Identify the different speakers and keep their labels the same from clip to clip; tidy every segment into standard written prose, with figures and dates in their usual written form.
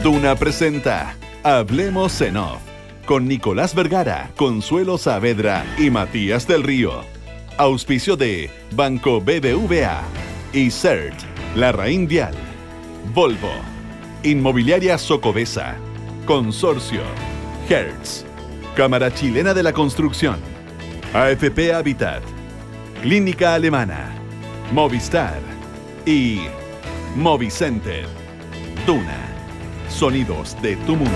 Speaker 1: Duna presenta Hablemos en Off con Nicolás Vergara, Consuelo Saavedra y Matías del Río. Auspicio de Banco BBVA y CERT, Larraín Vial, Volvo, Inmobiliaria Socobesa, Consorcio, Hertz, Cámara Chilena de la Construcción, AFP Habitat, Clínica Alemana, Movistar y Movicenter. Duna, sonidos de tu mundo.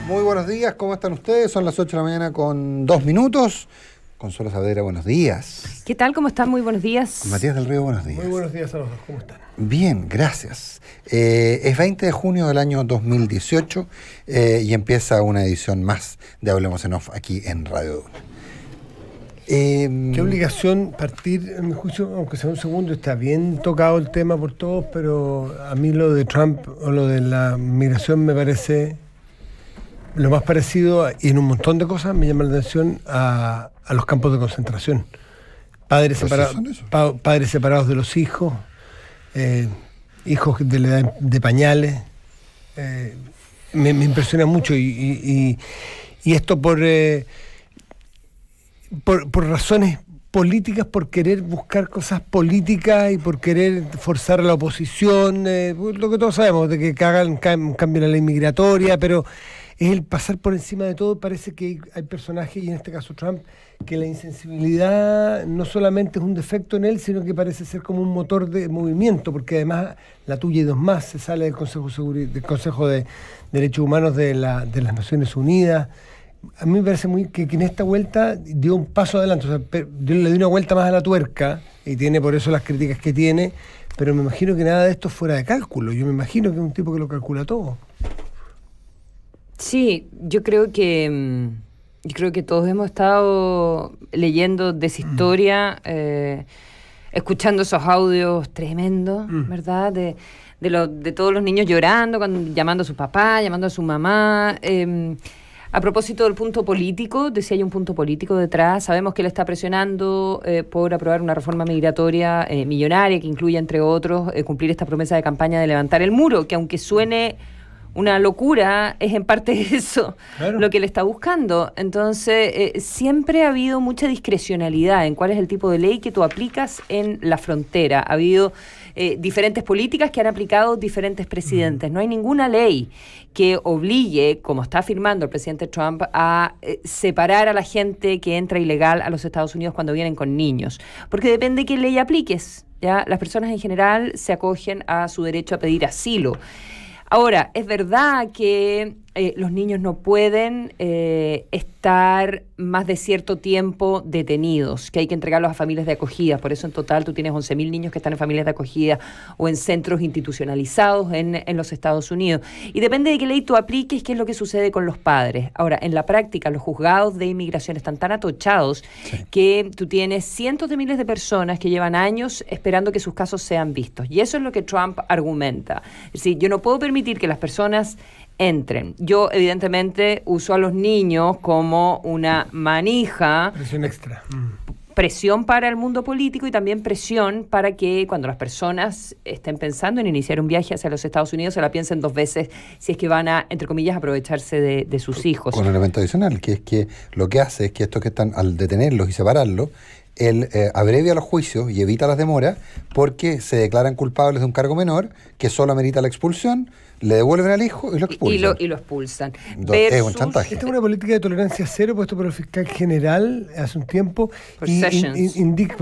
Speaker 2: Muy buenos días, ¿cómo están ustedes? Son las 8 de la mañana con 2 minutos. Consuelo Saavedra, buenos días.
Speaker 3: ¿Qué tal? ¿Cómo están? Muy buenos días.
Speaker 2: Matías del Río, buenos días.
Speaker 4: Muy buenos días a los dos, ¿cómo están?
Speaker 2: Bien, gracias. Es 20 de junio del año 2018 y empieza una edición más de Hablemos en Off aquí en Radio Duna.
Speaker 4: Qué obligación partir, en mi juicio, aunque sea un segundo, está bien tocado el tema por todos, pero a mí lo de Trump o lo de la migración me parece lo más parecido, y en un montón de cosas me llama la atención, a los campos de concentración. Padres separados de los hijos, hijos de la edad de pañales. Me impresiona mucho y esto por razones políticas, por querer buscar cosas políticas y por querer forzar a la oposición, lo que todos sabemos, de que hagan cambio la ley migratoria, pero es el pasar por encima de todo. Parece que hay personajes, y en este caso Trump, que la insensibilidad no solamente es un defecto en él, sino que parece ser como un motor de movimiento, porque además la tuya y dos más se sale del Consejo de Derechos Humanos de las Naciones Unidas. A mí me parece que en esta vuelta dio un paso adelante, o sea, le dio una vuelta más a la tuerca, y tiene por eso las críticas que tiene, pero me imagino que nada de esto es fuera de cálculo. Yo me imagino que es un tipo que lo calcula todo.
Speaker 3: Sí, yo creo que todos hemos estado leyendo de esa historia, escuchando esos audios tremendos, ¿verdad? De todos los niños llorando, llamando a su papá, llamando a su mamá. A propósito del punto político, decía hay un punto político detrás. Sabemos que él está presionando por aprobar una reforma migratoria millonaria que incluya, entre otros, cumplir esta promesa de campaña de levantar el muro, que aunque suene una locura, es en parte eso, claro, lo que él está buscando. Entonces, siempre ha habido mucha discrecionalidad en cuál es el tipo de ley que tú aplicas en la frontera. Ha habido diferentes políticas que han aplicado diferentes presidentes. No hay ninguna ley que obligue, como está afirmando el presidente Trump, a separar a la gente que entra ilegal a los Estados Unidos cuando vienen con niños. Porque depende de qué ley apliques, ¿ya? Las personas en general se acogen a su derecho a pedir asilo. Ahora, es verdad que los niños no pueden estar más de cierto tiempo detenidos, que hay que entregarlos a familias de acogida. Por eso en total tú tienes 11.000 niños que están en familias de acogida o en centros institucionalizados en los Estados Unidos. Y depende de qué ley tú apliques, qué es lo que sucede con los padres. Ahora, en la práctica, los juzgados de inmigración están tan atochados, sí, que tú tienes cientos de miles de personas que llevan años esperando que sus casos sean vistos. Y eso es lo que Trump argumenta. Es decir, yo no puedo permitir que las personas entren. Yo, evidentemente, uso a los niños como una manija.
Speaker 4: Presión extra.
Speaker 3: Presión para el mundo político y también presión para que cuando las personas estén pensando en iniciar un viaje hacia los Estados Unidos se la piensen dos veces si es que van a, entre comillas, aprovecharse de sus hijos.
Speaker 2: Con un elemento adicional, que es que lo que hace es que estos que están, al detenerlos y separarlos, él abrevia los juicios y evita las demoras porque se declaran culpables de un cargo menor que solo amerita la expulsión, le devuelven al hijo y lo expulsan.
Speaker 3: Y lo expulsan.
Speaker 2: Es un chantaje.
Speaker 4: Esta es una política de tolerancia cero puesto por el fiscal general hace un tiempo. Indica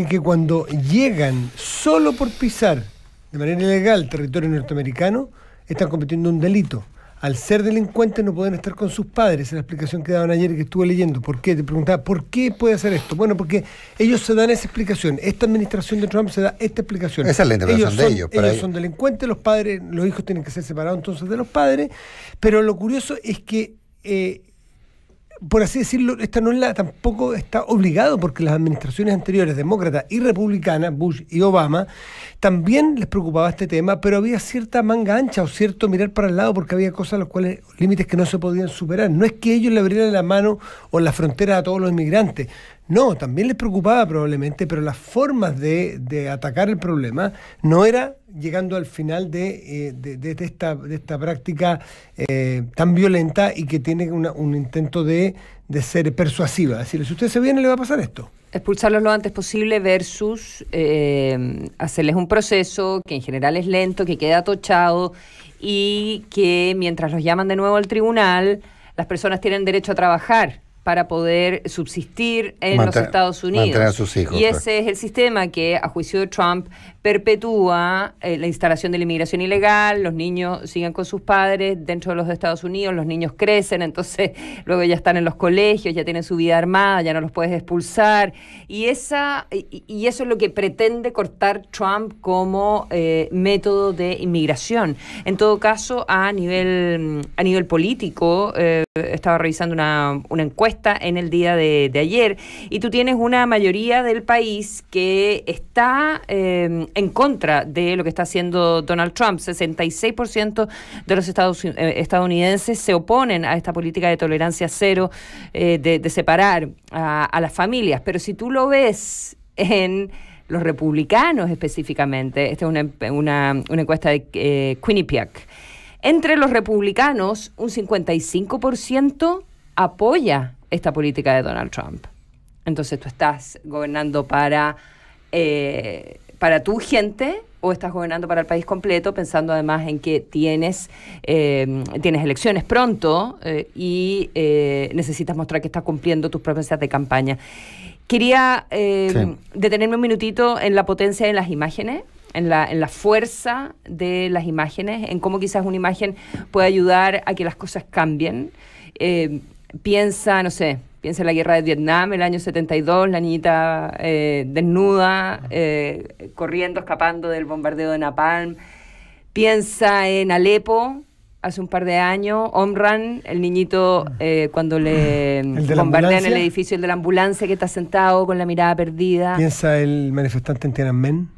Speaker 4: que cuando llegan solo por pisar de manera ilegal territorio norteamericano, están cometiendo un delito. Al ser delincuentes no pueden estar con sus padres. Es la explicación que daban ayer y que estuve leyendo. ¿Por qué? Te preguntaba, ¿por qué puede hacer esto? Bueno, porque ellos se dan esa explicación. Esta administración de Trump se da esta explicación.
Speaker 2: Esa es la interpretación de ellos.
Speaker 4: Ellos son delincuentes, los hijos tienen que ser separados entonces de los padres. Pero lo curioso es que, por así decirlo, tampoco está obligado, porque las administraciones anteriores, demócratas y republicanas, Bush y Obama, también les preocupaba este tema, pero había cierta manga ancha o cierto mirar para el lado, porque había cosas los cuales, límites que no se podían superar. No es que ellos le abrieran la mano o la frontera a todos los inmigrantes. No, también les preocupaba probablemente, pero las formas de atacar el problema no era llegando al final de esta práctica tan violenta y que tiene un intento de ser persuasiva. Es decir, si usted se viene, le va a pasar esto.
Speaker 3: Expulsarlos lo antes posible versus hacerles un proceso que en general es lento, que queda atochado y que mientras los llaman de nuevo al tribunal, las personas tienen derecho a trabajar para poder subsistir en los Estados Unidos.
Speaker 2: Mantener a sus hijos.
Speaker 3: Y ese es el sistema que, a juicio de Trump, perpetúa la instalación de la inmigración ilegal, los niños siguen con sus padres dentro de los Estados Unidos, los niños crecen, entonces luego ya están en los colegios, ya tienen su vida armada, ya no los puedes expulsar. Y eso es lo que pretende cortar Trump como método de inmigración. En todo caso, a nivel político, estaba revisando una encuesta en el día de ayer, y tú tienes una mayoría del país que está en contra de lo que está haciendo Donald Trump. 66% de los estadounidenses se oponen a esta política de tolerancia cero, de separar a las familias. Pero si tú lo ves en los republicanos específicamente, esta es una encuesta de Quinnipiac, entre los republicanos un 55% apoya esta política de Donald Trump. Entonces tú estás gobernando para tu gente o estás gobernando para el país completo, pensando además en que tienes elecciones pronto y necesitas mostrar que estás cumpliendo tus promesas de campaña. Quería detenerme un minutito en la potencia de las imágenes, en la fuerza de las imágenes, en cómo quizás una imagen puede ayudar a que las cosas cambien. Piensa en la guerra de Vietnam, el año 72, la niñita desnuda, corriendo, escapando del bombardeo de Napalm. Piensa en Alepo, hace un par de años, Omran, el niñito cuando le bombardean el edificio, el de la ambulancia, que está sentado con la mirada perdida.
Speaker 4: Piensa el manifestante en Tiananmen,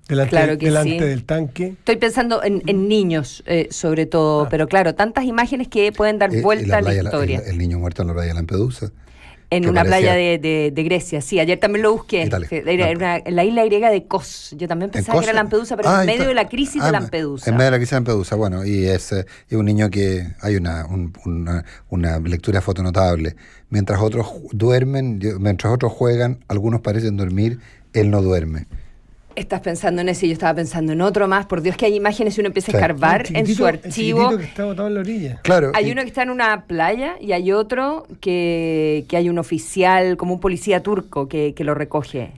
Speaker 4: delante del tanque.
Speaker 3: Estoy pensando en niños, sobre todo, pero claro, tantas imágenes que pueden dar vuelta a la historia.
Speaker 2: El niño muerto en la playa de Lampedusa.
Speaker 3: En una playa de Grecia, sí. Ayer también lo busqué. En la isla griega de Kos. Yo también pensaba que era Lampedusa, pero en medio de la crisis de Lampedusa.
Speaker 2: En medio de la crisis de Lampedusa, bueno, y es un niño que hay una lectura fotonotable. Mientras otros duermen, mientras otros juegan, algunos parecen dormir, él no duerme.
Speaker 3: Estás pensando en ese, yo estaba pensando en otro más. Por Dios, que hay imágenes y uno empieza a escarbar en su archivo.
Speaker 4: El que está botado en la orilla.
Speaker 2: Claro.
Speaker 3: Hay uno que está en una playa y hay otro que hay un oficial, como un policía turco, que lo recoge.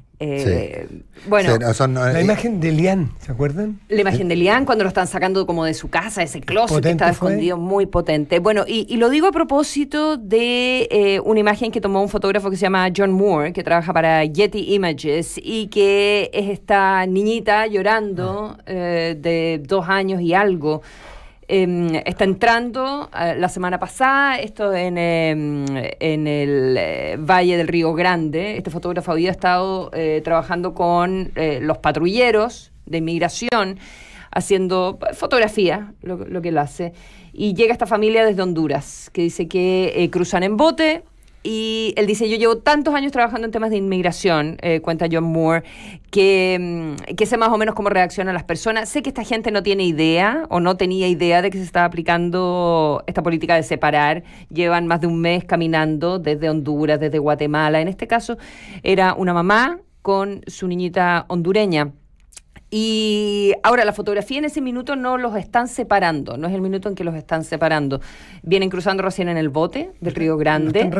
Speaker 3: Bueno,
Speaker 4: la imagen de Lian, ¿se acuerdan?
Speaker 3: La imagen de Lian cuando lo están sacando como de su casa, ese closet que estaba escondido, muy potente. Bueno, y lo digo a propósito de una imagen que tomó un fotógrafo que se llama John Moore, que trabaja para Getty Images, y que es esta niñita llorando de 2 años y algo. Está entrando la semana pasada, esto en el Valle del Río Grande. Este fotógrafo había estado trabajando con los patrulleros de inmigración, haciendo fotografía, lo que él hace. Y llega esta familia desde Honduras, que dice que cruzan en bote. Y él dice, yo llevo tantos años trabajando en temas de inmigración, cuenta John Moore, que sé más o menos cómo reaccionan las personas. Sé que esta gente no tiene idea o no tenía idea de que se estaba aplicando esta política de separar. Llevan más de un mes caminando desde Honduras, desde Guatemala. En este caso era una mamá con su niñita hondureña. Y ahora la fotografía en ese minuto no los están separando, no es el minuto en que los están separando. Vienen cruzando recién en el bote del Río Grande.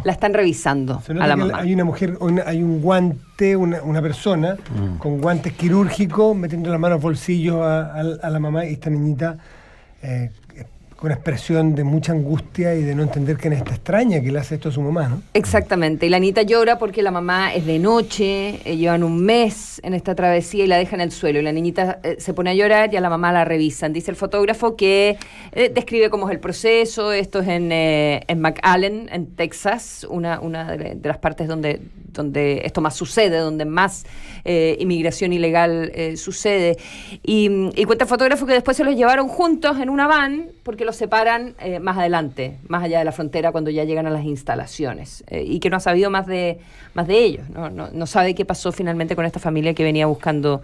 Speaker 3: La están revisando
Speaker 4: a la mamá. Hay una mujer, hay un guante, una persona con guantes quirúrgicos metiendo las manos bolsillos a la mamá, y esta niñita con una expresión de mucha angustia y de no entender quién es esta extraña que le hace esto a su mamá, ¿no?
Speaker 3: Exactamente, y la niñita llora porque la mamá es de noche, llevan un mes en esta travesía y la dejan en el suelo, y la niñita se pone a llorar y a la mamá la revisan. Dice el fotógrafo que describe cómo es el proceso. Esto es en McAllen, en Texas, una de las partes donde esto más sucede, donde más inmigración ilegal sucede. Y cuenta el fotógrafo que después se los llevaron juntos en una van, porque los separan más adelante, más allá de la frontera, cuando ya llegan a las instalaciones, y que no ha sabido más de ellos, no sabe qué pasó finalmente con esta familia que venía buscando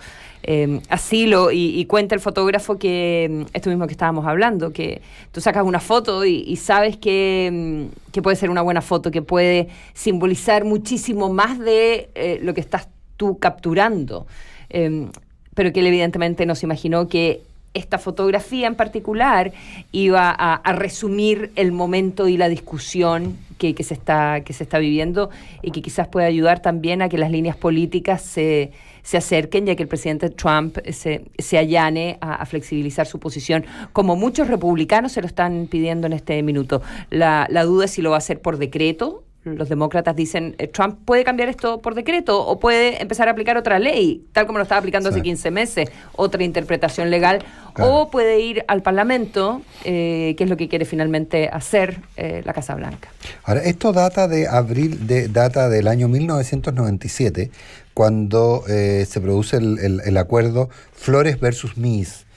Speaker 3: asilo, y cuenta el fotógrafo que esto mismo que estábamos hablando, que tú sacas una foto y sabes que puede ser una buena foto, que puede simbolizar muchísimo más de lo que estás tú capturando, pero que él evidentemente no se imaginó que esta fotografía en particular iba a resumir el momento y la discusión que se está viviendo, y que quizás pueda ayudar también a que las líneas políticas se acerquen, ya que el presidente Trump se allane a flexibilizar su posición, como muchos republicanos se lo están pidiendo en este minuto. La duda es si lo va a hacer por decreto. Los demócratas dicen, Trump puede cambiar esto por decreto o puede empezar a aplicar otra ley, tal como lo estaba aplicando hace 15 meses, otra interpretación legal, o puede ir al Parlamento, que es lo que quiere finalmente hacer la Casa Blanca.
Speaker 2: Ahora, esto data data del año 1997, cuando se produce el acuerdo Flores versus Mies,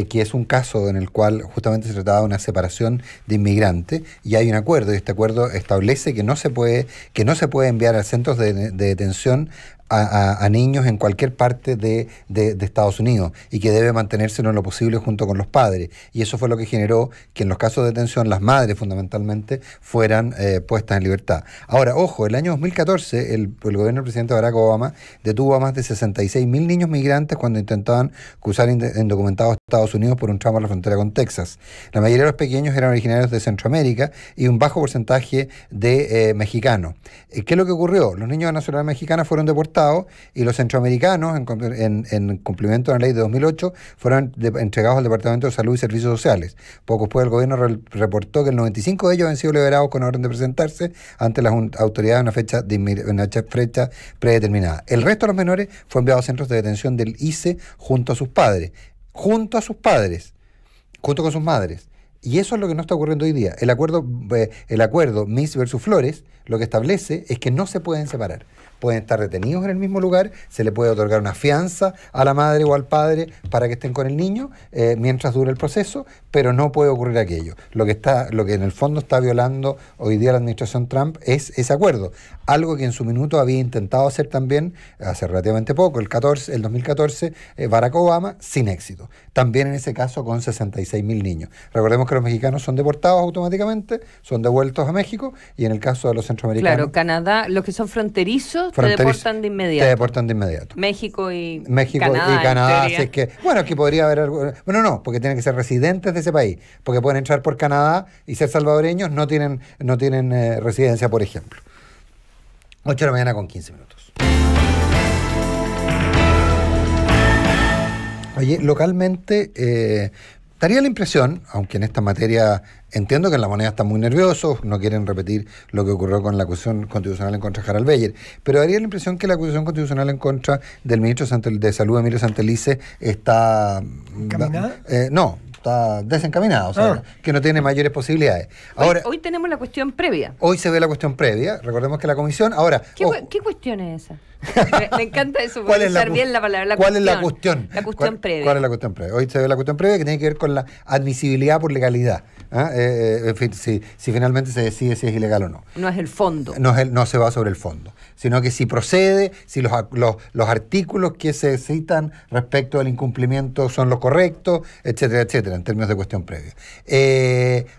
Speaker 2: que es un caso en el cual justamente se trataba de una separación de inmigrantes, y hay un acuerdo, y este acuerdo establece que no se puede enviar a centros de detención a niños en cualquier parte de Estados Unidos, y que debe mantenerse en lo posible junto con los padres. Y eso fue lo que generó que en los casos de detención las madres fundamentalmente fueran puestas en libertad. Ahora, ojo, el año 2014 el gobierno del presidente Barack Obama detuvo a más de 66.000 niños migrantes cuando intentaban cruzar indocumentados a Estados Unidos por un tramo a la frontera con Texas. La mayoría de los pequeños eran originarios de Centroamérica y un bajo porcentaje de mexicanos. ¿Qué es lo que ocurrió? Los niños de nacionalidad mexicana fueron deportados, y los centroamericanos, en cumplimiento de la ley de 2008, fueron entregados al Departamento de Salud y Servicios Sociales. Poco después el gobierno reportó que el 95 de ellos habían sido liberados con orden de presentarse ante las autoridades en una fecha predeterminada. El resto de los menores fue enviado a centros de detención del ICE junto a sus padres, junto con sus madres. Y eso es lo que no está ocurriendo hoy día. El acuerdo Mies versus Flores lo que establece es que no se pueden separar. Pueden estar detenidos en el mismo lugar, se le puede otorgar una fianza a la madre o al padre para que estén con el niño mientras dure el proceso, pero no puede ocurrir aquello. Lo que en el fondo está violando hoy día la administración Trump es ese acuerdo. Algo que en su minuto había intentado hacer también hace relativamente poco, el 2014, Barack Obama, sin éxito. También en ese caso con 66.000 niños. Recordemos que los mexicanos son deportados automáticamente, son devueltos a México, y en el caso de los centroamericanos...
Speaker 3: Claro, Canadá, los que son fronterizos te deportan de inmediato.
Speaker 2: Te deportan de inmediato.
Speaker 3: México y
Speaker 2: Canadá, así es que... Bueno, aquí podría haber... Bueno, no, porque tienen que ser residentes de ese país, porque pueden entrar por Canadá y ser salvadoreños, no tienen residencia, por ejemplo. 8 de la mañana con 15 minutos. Oye, localmente daría la impresión, aunque en esta materia entiendo que en la moneda están muy nerviosos, no quieren repetir lo que ocurrió con la acusación constitucional en contra de Harald Beyer, pero daría la impresión que la acusación constitucional en contra del ministro de Salud, Emilio Santelice, está...
Speaker 4: ¿Encaminada?
Speaker 2: No, está desencaminada, o sea, que no tiene mayores posibilidades. Ahora,
Speaker 3: hoy tenemos la cuestión previa.
Speaker 2: Hoy se ve la cuestión previa, recordemos que la comisión... Ahora,
Speaker 3: ¿Qué cuestión es esa? Me encanta eso,
Speaker 2: ¿cuál es
Speaker 3: bien la palabra.
Speaker 2: ¿Cuál es la cuestión?
Speaker 3: La cuestión previa.
Speaker 2: ¿Cuál es la cuestión previa? Hoy se ve la cuestión previa, que tiene que ver con la admisibilidad por legalidad. En fin, si finalmente se decide si es ilegal o no.
Speaker 3: No es el fondo.
Speaker 2: No se va sobre el fondo, sino que si procede, si los artículos que se citan respecto al incumplimiento son los correctos, etcétera, etcétera, en términos de cuestión previa.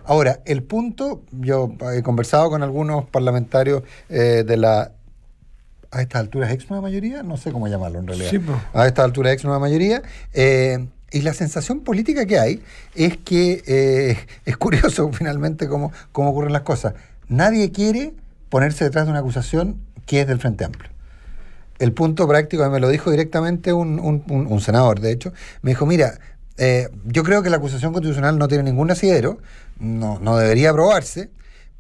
Speaker 2: Ahora, el punto, yo he conversado con algunos parlamentarios de la... A estas alturas ex nueva mayoría, no sé cómo llamarlo en realidad.
Speaker 4: Sí, pues.
Speaker 2: A estas alturas ex nueva mayoría. Y la sensación política que hay es que es curioso finalmente cómo ocurren las cosas. Nadie quiere ponerse detrás de una acusación que es del Frente Amplio. El punto práctico, me lo dijo directamente un senador, de hecho, me dijo, mira, yo creo que la acusación constitucional no tiene ningún asidero, no debería aprobarse,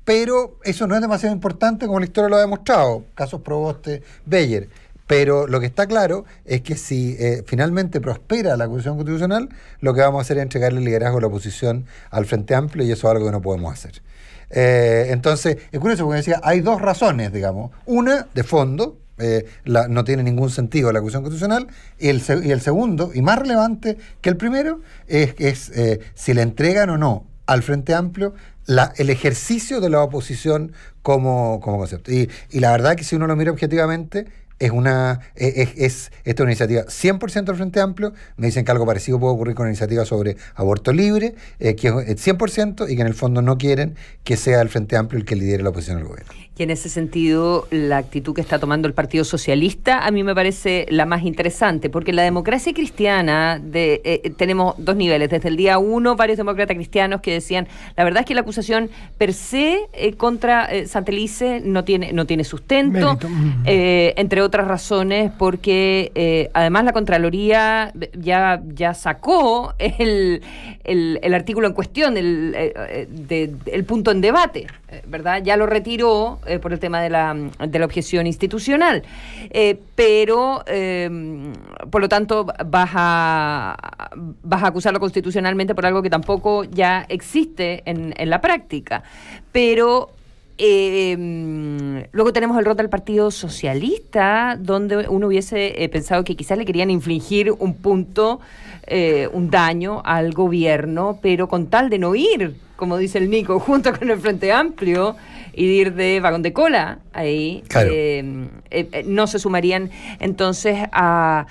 Speaker 2: pero eso no es demasiado importante como la historia lo ha demostrado, casos Proboste, Beyer. Pero lo que está claro es que si finalmente prospera la acusación constitucional, lo que vamos a hacer es entregarle el liderazgo a la oposición al Frente Amplio, y eso es algo que no podemos hacer. Entonces, es curioso porque decía, hay dos razones, digamos. Una, de fondo, no tiene ningún sentido la acusación constitucional, y el segundo, y más relevante que el primero, es si le entregan o no al Frente Amplio el ejercicio de la oposición como concepto. Y la verdad que si uno lo mira objetivamente, esta es una iniciativa 100% del Frente Amplio. Me dicen que algo parecido puede ocurrir con una iniciativa sobre aborto libre, que es 100%, y que en el fondo no quieren que sea el Frente Amplio el que lidere la oposición al gobierno.
Speaker 3: Y en ese sentido, la actitud que está tomando el Partido Socialista a mí me parece la más interesante, porque en la democracia cristiana tenemos dos niveles. Desde el día 1, varios demócratas cristianos que decían, la verdad es que la acusación per se contra Santelice no tiene sustento, entre otras razones, porque además la Contraloría ya sacó el artículo en cuestión, el punto en debate, ¿verdad? Ya lo retiró por el tema de la objeción institucional. Pero, por lo tanto, vas a acusarlo constitucionalmente por algo que tampoco ya existe en la práctica. Pero luego tenemos el rol del Partido Socialista, donde uno hubiese pensado que quizás le querían infligir un punto, un daño al gobierno, pero con tal de no ir, como dice el Nico, junto con el Frente Amplio, y de ir de vagón de cola ahí,
Speaker 2: claro.
Speaker 3: No se sumarían entonces a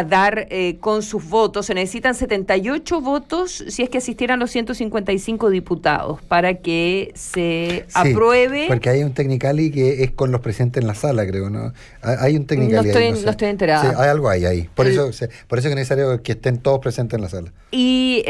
Speaker 3: dar con sus votos. Se necesitan 78 votos si es que asistieran los 155 diputados para que se apruebe.
Speaker 2: Porque hay un technicali que es con los presentes en la sala, creo, ¿no? Hay un technicali
Speaker 3: no estoy enterada.
Speaker 2: Sí, hay algo ahí. Por eso es necesario que estén todos presentes en la sala.
Speaker 3: Y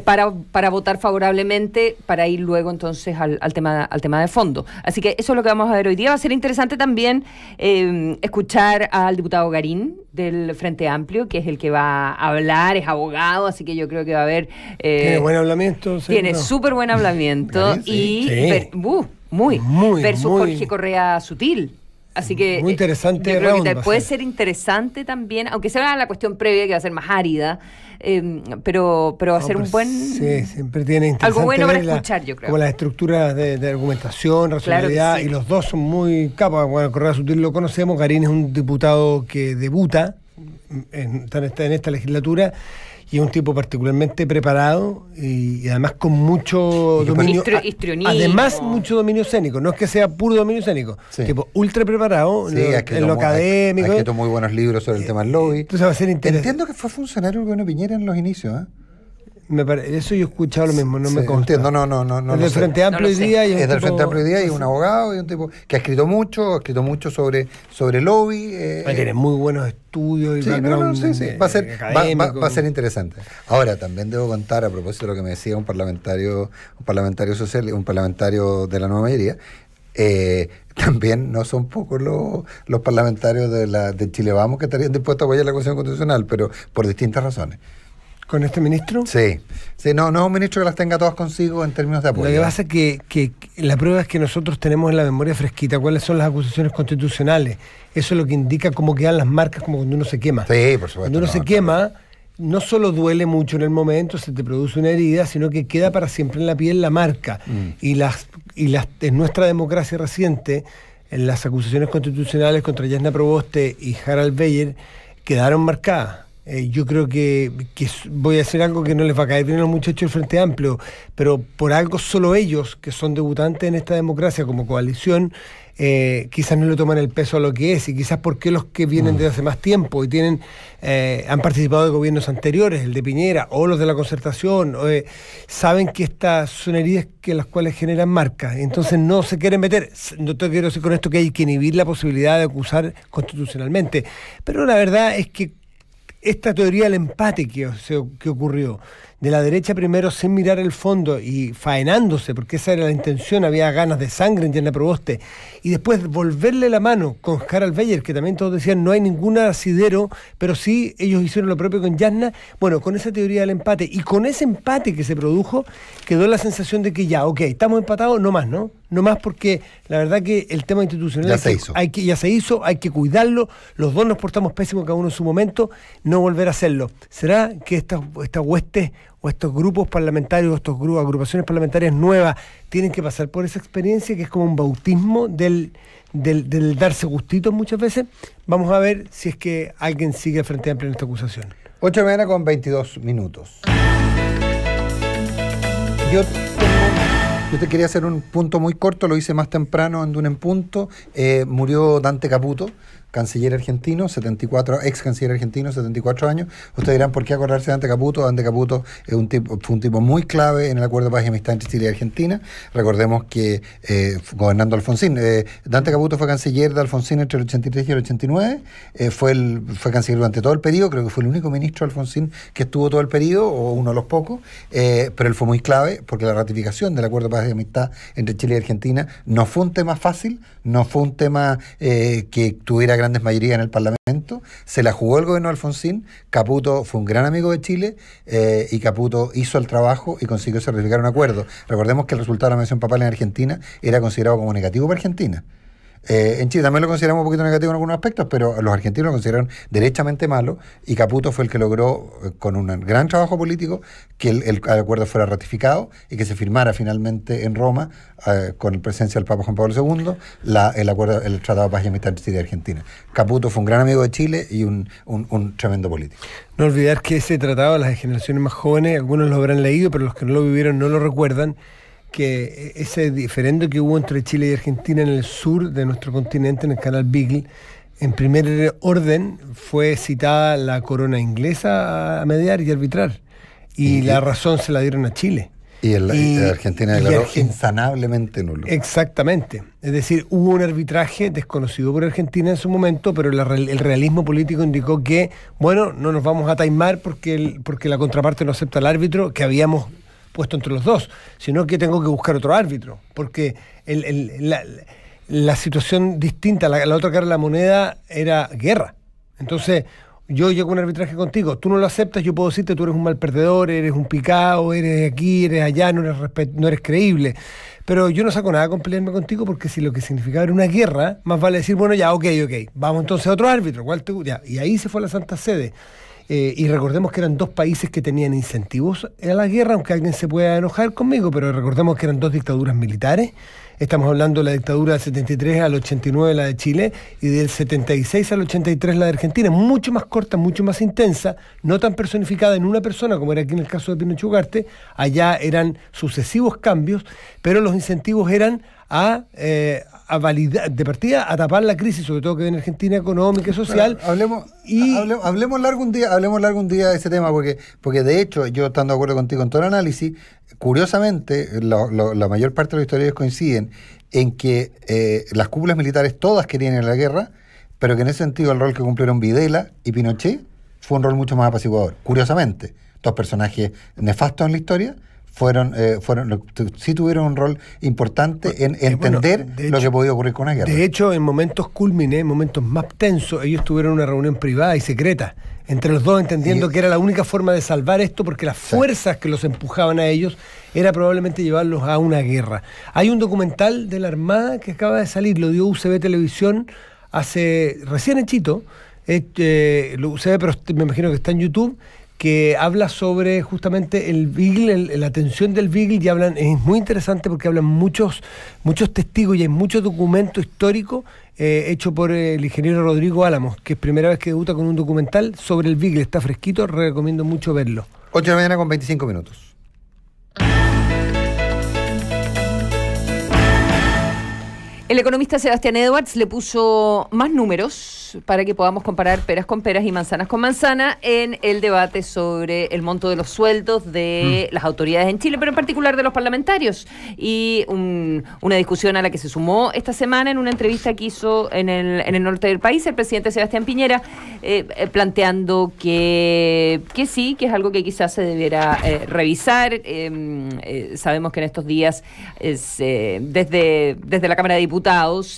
Speaker 3: para votar favorablemente, para ir luego entonces al tema de fondo. Así que eso es lo que vamos a ver hoy día. Va a ser interesante también escuchar al diputado Garín del Frente Amplio, que es el que va a hablar, es abogado, así que yo creo que va a haber...
Speaker 4: tiene buen hablamiento.
Speaker 3: Tiene súper buen hablamiento.
Speaker 2: Sí.
Speaker 3: Muy versus Jorge Correa Sutil. Así que
Speaker 4: muy interesante.
Speaker 3: Yo creo que puede ser interesante también, aunque sea la cuestión previa que va a ser más árida, pero va a ser un buen...
Speaker 4: Sí, siempre tiene interesante
Speaker 3: algo bueno para escuchar, yo creo.
Speaker 4: Como las estructuras de argumentación, racionalidad, claro, sí. Y los dos son muy capos. Bueno, Correa Sutil lo conocemos, Garín es un diputado que debuta en esta legislatura, y es un tipo particularmente preparado y además con mucho dominio. Además, mucho dominio escénico. No es que sea puro dominio escénico. Sí. Tipo ultra preparado en lo académico.
Speaker 2: Ha escrito muy buenos libros sobre el tema del lobby.
Speaker 4: Entonces va a ser interesante.
Speaker 2: Entiendo que fue funcionario del gobierno Piñera en los inicios, ¿eh?
Speaker 4: Eso yo he escuchado lo mismo, no me consta.
Speaker 2: Entiendo, no.
Speaker 4: Es del Frente Amplio hoy día.
Speaker 2: Es del Frente Amplio hoy día y un abogado y un tipo que ha escrito mucho sobre lobby.
Speaker 4: Tiene muy buenos estudios y background.
Speaker 2: Va a ser interesante. Ahora, también debo contar, a propósito de lo que me decía un parlamentario social, un parlamentario de la nueva mayoría, también no son pocos los parlamentarios de Chile Vamos que estarían dispuestos a apoyar la Constitución Constitucional, pero por distintas razones.
Speaker 4: ¿Con este ministro?
Speaker 2: Sí, no es un ministro que las tenga todas consigo en términos de apoyo.
Speaker 4: Lo que pasa es que la prueba es que nosotros tenemos en la memoria fresquita cuáles son las acusaciones constitucionales. Eso es lo que indica cómo quedan las marcas, como cuando uno se quema.
Speaker 2: Sí, por supuesto.
Speaker 4: Cuando uno se quema, no solo duele mucho en el momento, se te produce una herida, sino que queda para siempre en la piel la marca. Y en nuestra democracia reciente, en las acusaciones constitucionales contra Yasna Proboste y Harald Beyer, quedaron marcadas. Yo creo que voy a decir algo que no les va a caer bien a los muchachos del Frente Amplio, pero por algo solo ellos, que son debutantes en esta democracia como coalición, quizás no le toman el peso a lo que es, y quizás porque los que vienen desde hace más tiempo y han participado de gobiernos anteriores, el de Piñera o los de la Concertación, saben que estas son heridas las cuales generan marcas, entonces no se quieren meter. No te quiero decir con esto que hay que inhibir la posibilidad de acusar constitucionalmente, pero la verdad es que esta teoría del empate que ocurrió, de la derecha primero sin mirar el fondo y faenándose, porque esa era la intención, había ganas de sangre en Yasna Proboste, y después volverle la mano con Harald Beyer, que también todos decían no hay ningún asidero, pero sí ellos hicieron lo propio con Yasna. Bueno, con esa teoría del empate y con ese empate que se produjo, quedó la sensación de que estamos empatados, no más, ¿no? No más, porque la verdad que el tema institucional ya se hizo, hay que cuidarlo, los dos nos portamos pésimo cada uno en su momento, no volver a hacerlo. ¿Será que estas huestes o estos grupos parlamentarios, agrupaciones parlamentarias nuevas tienen que pasar por esa experiencia que es como un bautismo del darse gustitos muchas veces? Vamos a ver si es que alguien sigue al Frente Amplio en esta acusación.
Speaker 2: 8:22 minutos. Yo te quería hacer un punto muy corto, lo hice más temprano en Duna en Punto. Murió Dante Caputo, canciller argentino, ex canciller argentino, 74 años. Ustedes dirán, ¿por qué acordarse de Dante Caputo? Dante Caputo fue un tipo muy clave en el Acuerdo de Paz y Amistad entre Chile y Argentina. Recordemos que gobernando Alfonsín, Dante Caputo fue canciller de Alfonsín entre el 83 y el 89. Fue canciller durante todo el periodo, creo que fue el único ministro de Alfonsín que estuvo todo el periodo, o uno de los pocos, pero él fue muy clave porque la ratificación del Acuerdo de Paz y Amistad entre Chile y Argentina no fue un tema fácil, no fue un tema que tuviera grandes mayorías en el Parlamento. Se la jugó el gobierno de Alfonsín. Caputo fue un gran amigo de Chile y Caputo hizo el trabajo y consiguió certificar un acuerdo. Recordemos que el resultado de la mención papal en Argentina era considerado como negativo para Argentina. En Chile también lo consideramos un poquito negativo en algunos aspectos, pero los argentinos lo consideraron derechamente malo, y Caputo fue el que logró, con un gran trabajo político, que el acuerdo fuera ratificado y que se firmara finalmente en Roma, con la presencia del Papa Juan Pablo II, el Tratado de Paz y Amistad entre Chile y Argentina. Caputo fue un gran amigo de Chile y un tremendo político.
Speaker 4: No olvidar que ese tratado, las generaciones más jóvenes, algunos lo habrán leído, pero los que no lo vivieron no lo recuerdan, que ese diferendo que hubo entre Chile y Argentina en el sur de nuestro continente, en el canal Beagle, en primer orden fue citada la corona inglesa a mediar y arbitrar, y la razón se la dieron a Chile.
Speaker 2: Y Argentina declaró insanablemente nulo.
Speaker 4: Exactamente. Es decir, hubo un arbitraje desconocido por Argentina en su momento, pero el realismo político indicó que, bueno, no nos vamos a taimar porque la contraparte no acepta al árbitro que habíamos puesto entre los dos, sino que tengo que buscar otro árbitro, porque la situación distinta, la otra cara de la moneda era guerra. Entonces, yo llego a un arbitraje contigo, tú no lo aceptas, yo puedo decirte tú eres un mal perdedor, eres un picado, eres aquí, eres allá, no eres creíble. Pero yo no saco nada con pelearme contigo, porque si lo que significaba era una guerra, más vale decir, bueno, ya, ok, vamos entonces a otro árbitro. Ya. Y ahí se fue a la Santa Sede. Y recordemos que eran dos países que tenían incentivos a la guerra, aunque alguien se pueda enojar conmigo, pero recordemos que eran dos dictaduras militares. Estamos hablando de la dictadura del 73 al 89, la de Chile, y del 76 al 83, la de Argentina, mucho más corta, mucho más intensa, no tan personificada en una persona como era aquí en el caso de Pinochet Ugarte. Allá eran sucesivos cambios, pero los incentivos eran a validar, de partida, a tapar la crisis, sobre todo que en Argentina, económica y social.
Speaker 2: Bueno, hablemos largo un día de ese tema, porque de hecho, yo estando de acuerdo contigo en todo el análisis, curiosamente, la mayor parte de los historiadores coinciden en que las cúpulas militares todas querían ir a la guerra, pero que en ese sentido el rol que cumplieron Videla y Pinochet fue un rol mucho más apaciguador. Curiosamente, dos personajes nefastos en la historia, sí tuvieron un rol importante en entender lo que podía ocurrir con una guerra.
Speaker 4: De hecho, en momentos cúlmines, en momentos más tensos, ellos tuvieron una reunión privada y secreta entre los dos, entendiendo que era la única forma de salvar esto, porque las fuerzas que los empujaban a ellos era probablemente llevarlos a una guerra. Hay un documental de la Armada que acaba de salir, lo dio UCB Televisión recién hechito, lo UCB, pero me imagino que está en YouTube, que habla sobre justamente el Beagle, la tensión del Beagle, y es muy interesante porque hablan muchos testigos y hay mucho documento histórico hecho por el ingeniero Rodrigo Álamos, que es primera vez que debuta con un documental sobre el Beagle. Está fresquito, recomiendo mucho verlo.
Speaker 2: 8 de la mañana con 25 minutos.
Speaker 3: El economista Sebastián Edwards le puso más números para que podamos comparar peras con peras y manzanas con manzana en el debate sobre el monto de los sueldos de las autoridades en Chile, pero en particular de los parlamentarios. Y una discusión a la que se sumó esta semana en una entrevista que hizo en el norte del país el presidente Sebastián Piñera, planteando que sí, que es algo que quizás se debiera revisar. Sabemos que en estos días desde la Cámara de Diputados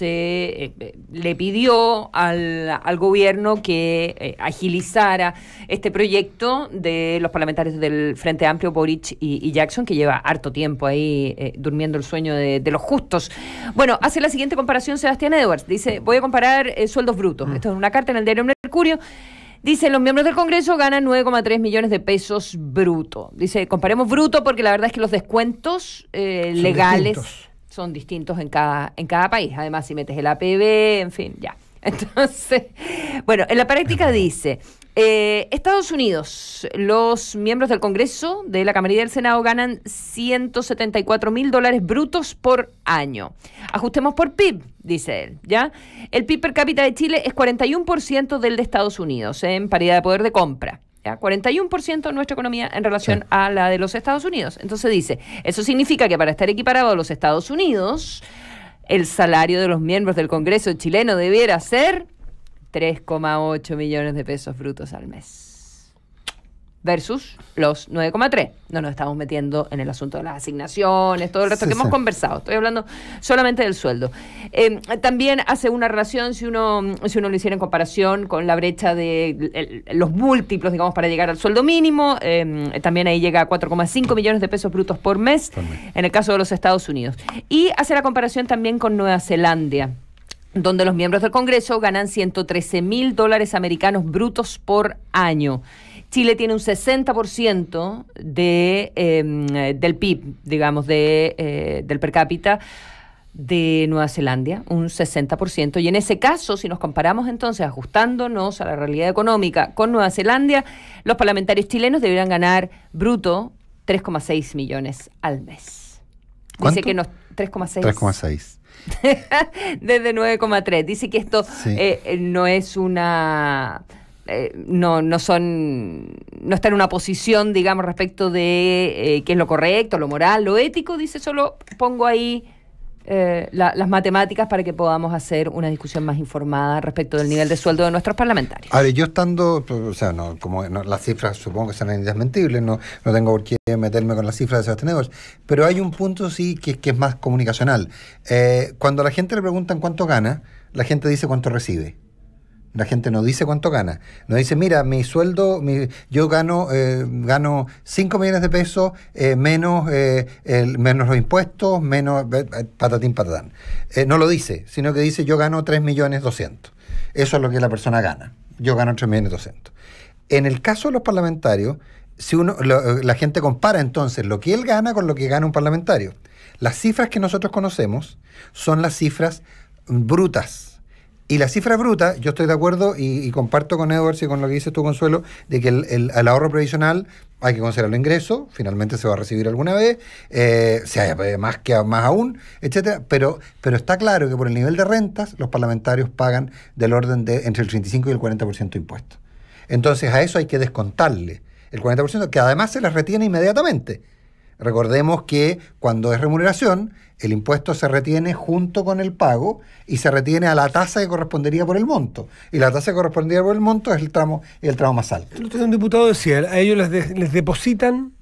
Speaker 3: le pidió al gobierno que agilizara este proyecto de los parlamentarios del Frente Amplio, Boric y Jackson, que lleva harto tiempo ahí durmiendo el sueño de los justos. Bueno, hace la siguiente comparación Sebastián Edwards. Dice, voy a comparar sueldos brutos. Esto es una carta en el diario Mercurio. Dice, los miembros del Congreso ganan 9,3 millones de pesos bruto. Dice, comparemos bruto porque la verdad es que los descuentos legales son distintos en cada país. Además, si metes el APB, en fin, ya. Entonces, bueno, en la práctica dice, Estados Unidos, los miembros del Congreso, de la Cámara y del Senado ganan $174.000 brutos por año. Ajustemos por PIB, dice él, ¿ya? El PIB per cápita de Chile es 41% del de Estados Unidos, en paridad de poder de compra. ¿Ya? 41% de nuestra economía en relación a la de los Estados Unidos. Entonces dice, eso significa que para estar equiparado a los Estados Unidos, el salario de los miembros del Congreso chileno debiera ser 3,8 millones de pesos brutos al mes. Versus los 9,3. No nos estamos metiendo en el asunto de las asignaciones, todo el resto que hemos conversado. Estoy hablando solamente del sueldo. También hace una relación, si uno lo hiciera en comparación con la brecha de los múltiplos, digamos, para llegar al sueldo mínimo. También ahí llega a 4,5 millones de pesos brutos por mes, en el caso de los Estados Unidos. Y hace la comparación también con Nueva Zelanda, donde los miembros del Congreso ganan $113.000 americanos brutos por año. Chile tiene un 60% del PIB, digamos, del per cápita de Nueva Zelanda, un 60%. Y en ese caso, si nos comparamos entonces, ajustándonos a la realidad económica con Nueva Zelanda, los parlamentarios chilenos deberían ganar bruto 3,6 millones al mes.
Speaker 2: ¿Cuánto?
Speaker 3: Dice que no, 3,6.
Speaker 2: 3,6.
Speaker 3: Desde 9,3. Dice que esto no es una... no está en una posición, digamos, respecto de qué es lo correcto, lo moral, lo ético. Dice, solo pongo ahí las matemáticas para que podamos hacer una discusión más informada respecto del nivel de sueldo de nuestros parlamentarios.
Speaker 2: A ver, yo estando, o sea, las cifras supongo que son indesmentibles, no tengo por qué meterme con las cifras de Sebastián Edwards, pero hay un punto sí que es más comunicacional. Cuando a la gente le preguntan cuánto gana, la gente dice cuánto recibe. La gente no dice cuánto gana. No dice, mira, mi sueldo, yo gano 5 millones de pesos, menos los impuestos, menos patatín patatán. No lo dice, sino que dice, yo gano 3.200.000. Eso es lo que la persona gana. Yo gano 3.200.000. En el caso de los parlamentarios, si la gente compara entonces lo que él gana con lo que gana un parlamentario. Las cifras que nosotros conocemos son las cifras brutas. Y la cifra bruta, yo estoy de acuerdo y comparto con Edwards y con lo que dices tú, Consuelo, de que el ahorro previsional hay que considerarlo ingreso, finalmente se va a recibir alguna vez, si hay más aún, etcétera, pero está claro que por el nivel de rentas los parlamentarios pagan del orden de entre el 35 y el 40% de impuestos. Entonces a eso hay que descontarle el 40%, que además se les retiene inmediatamente. Recordemos que cuando es remuneración, el impuesto se retiene junto con el pago y se retiene a la tasa que correspondería por el monto. Y la tasa que correspondería por el monto es el tramo más alto.
Speaker 4: Un diputado decía, a ellos les depositan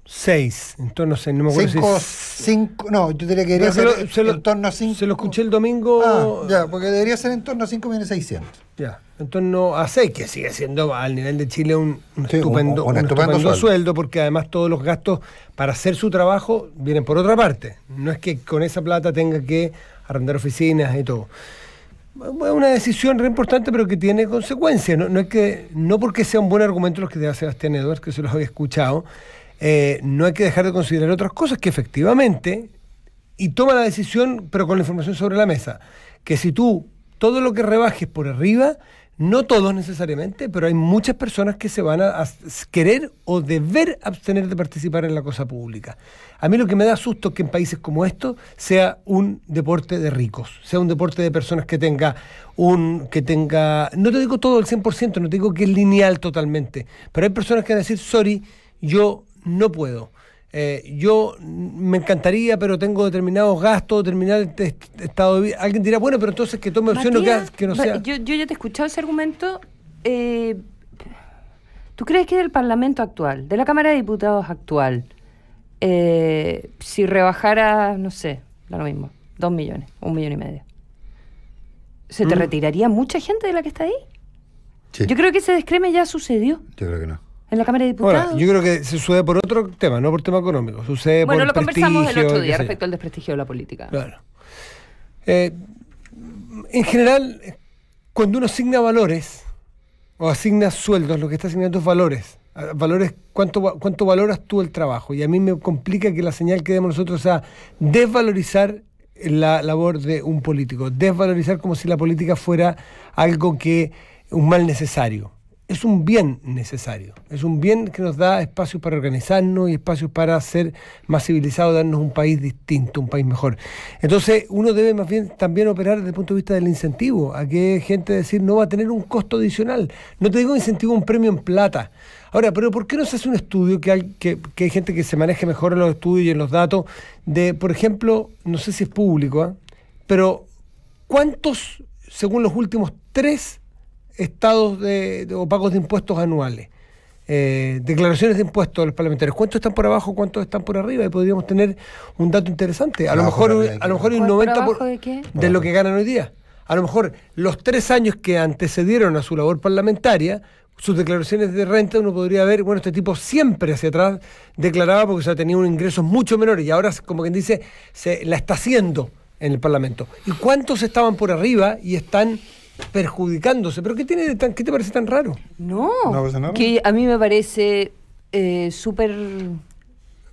Speaker 4: 6, en torno a 6, no me acuerdo
Speaker 2: 5, no, yo diría que debería ser en torno a 5.
Speaker 4: Se lo escuché el domingo.
Speaker 2: Ya, porque debería ser en torno a 5.600.000.
Speaker 4: Ya, en torno a 6, que sigue siendo al nivel de Chile un estupendo sueldo, porque además todos los gastos para hacer su trabajo vienen por otra parte. No es que con esa plata tenga que arrendar oficinas y todo. Es una decisión re importante, pero que tiene consecuencias. No porque sea un buen argumento los que te da Sebastián Edwards, que se los había escuchado, no hay que dejar de considerar otras cosas que efectivamente, y toma la decisión, pero con la información sobre la mesa, que si tú todo lo que rebajes por arriba, no todos necesariamente, pero hay muchas personas que se van a querer o deber abstener de participar en la cosa pública. A mí lo que me da susto es que en países como estos sea un deporte de ricos, sea un deporte de personas que tenga, no te digo todo al 100%, no te digo que es lineal totalmente, pero hay personas que van a decir, sorry, yo no puedo. Yo me encantaría, pero tengo determinados gastos, determinado estado de vida. Alguien dirá, bueno, pero entonces que tome opción que no sea.
Speaker 3: Yo ya te he escuchado ese argumento. ¿Tú crees que del Parlamento actual, de la Cámara de Diputados actual, si rebajara, no sé, da lo mismo, 2 millones, 1,5 millones, ¿se te retiraría mucha gente de la que está ahí?
Speaker 2: Sí.
Speaker 3: Yo creo que ese descreme ya sucedió.
Speaker 2: Yo creo que no.
Speaker 3: En la Cámara de Diputados.
Speaker 4: Ahora, yo creo que se sucede por otro tema, no por tema económico. Sucede por
Speaker 3: lo conversamos el otro día
Speaker 4: prestigio,
Speaker 3: respecto al desprestigio de la política.
Speaker 4: Claro. En general, cuando uno asigna valores o asigna sueldos, lo que está asignando es valores. Valores, ¿cuánto valoras tú el trabajo? Y a mí me complica que la señal que demos nosotros sea desvalorizar la labor de un político. Desvalorizar como si la política fuera algo un mal necesario. Es un bien necesario. Es un bien que nos da espacios para organizarnos y espacios para ser más civilizados, darnos un país distinto, un país mejor. Entonces, uno debe más bien también operar desde el punto de vista del incentivo. A que gente decir no va a tener un costo adicional. No te digo incentivo, un premio en plata. Ahora, pero ¿por qué no se hace un estudio que hay gente que se maneje mejor en los estudios y en los datos de, por ejemplo, no sé si es público, pero ¿cuántos, según los últimos 3 estados o pagos de impuestos anuales, declaraciones de impuestos de los parlamentarios, cuántos están por abajo, cuántos están por arriba? Y podríamos tener un dato interesante. A lo mejor hay un 90% de lo que ganan hoy día. A lo mejor los 3 años que antecedieron a su labor parlamentaria, sus declaraciones de renta, uno podría ver, bueno, este tipo siempre hacia atrás declaraba porque tenía un ingresos mucho menores y ahora, como quien dice, se la está haciendo en el Parlamento. ¿Y cuántos estaban por arriba y están perjudicándose? ¿Pero qué te parece tan raro?
Speaker 3: No,
Speaker 2: ¿No?
Speaker 3: que a mí me parece súper...